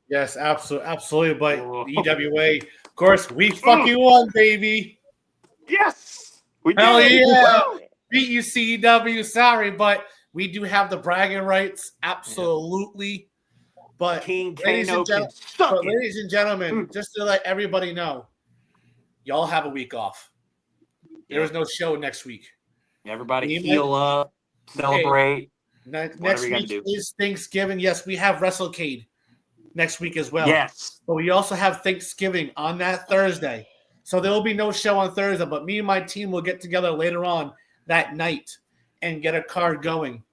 Yes, absolutely. But Whoa. EWA, of course, we fucking won, baby. Yes, we Hell did. yeah. Woo! Beat you, CEW. Sorry, but we do have the bragging rights. Absolutely. But King ladies Kano and can gentlemen, suck it. ladies and gentlemen, just to let everybody know, y'all have a week off. There is no show next week. Everybody heal up, celebrate. Next week is Thanksgiving. Yes, we have WrestleCade next week as well. Yes. But we also have Thanksgiving on that Thursday. So there will be no show on Thursday, but me and my team will get together later on that night and get a card going.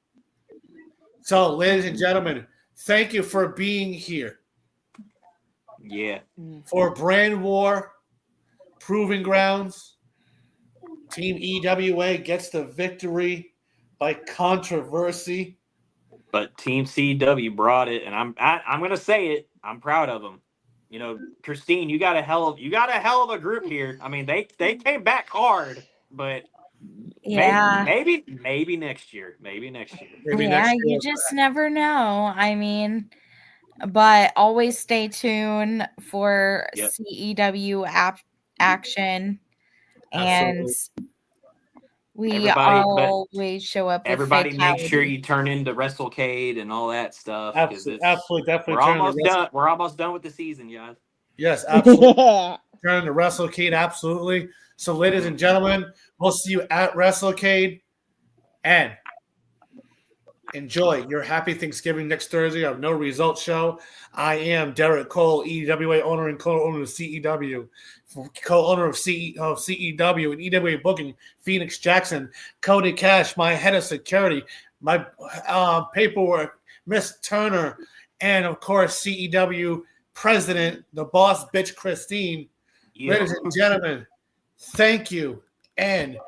So, ladies and gentlemen, thank you for being here. Yeah. For Brand War, Proving Grounds, Team EWA gets the victory by controversy. But Team CEW brought it, and I'm gonna say it. I'm proud of them. You know, Christine, you got a hell of a group here. I mean, they came back hard, but maybe next year. Maybe next year. You just never know. I mean, but always stay tuned for CEW action, and we always show up. Everybody, make sure you turn into WrestleCade and all that stuff. Absolutely, definitely. We're almost done. We're almost done with the season, guys. Yes, absolutely. Turn to WrestleCade, absolutely. So, ladies and gentlemen, we'll see you at WrestleCade, and enjoy your happy Thanksgiving next Thursday of No Results Show. I am Derek Cole, EWA owner and co-owner of CEW, co-owner of CEW and EWA Booking, Phoenix Jackson, Cody Cash, my head of security, my paperwork, Miss Turner, and of course CEW president, the boss bitch Christine. Ladies and gentlemen, thank you and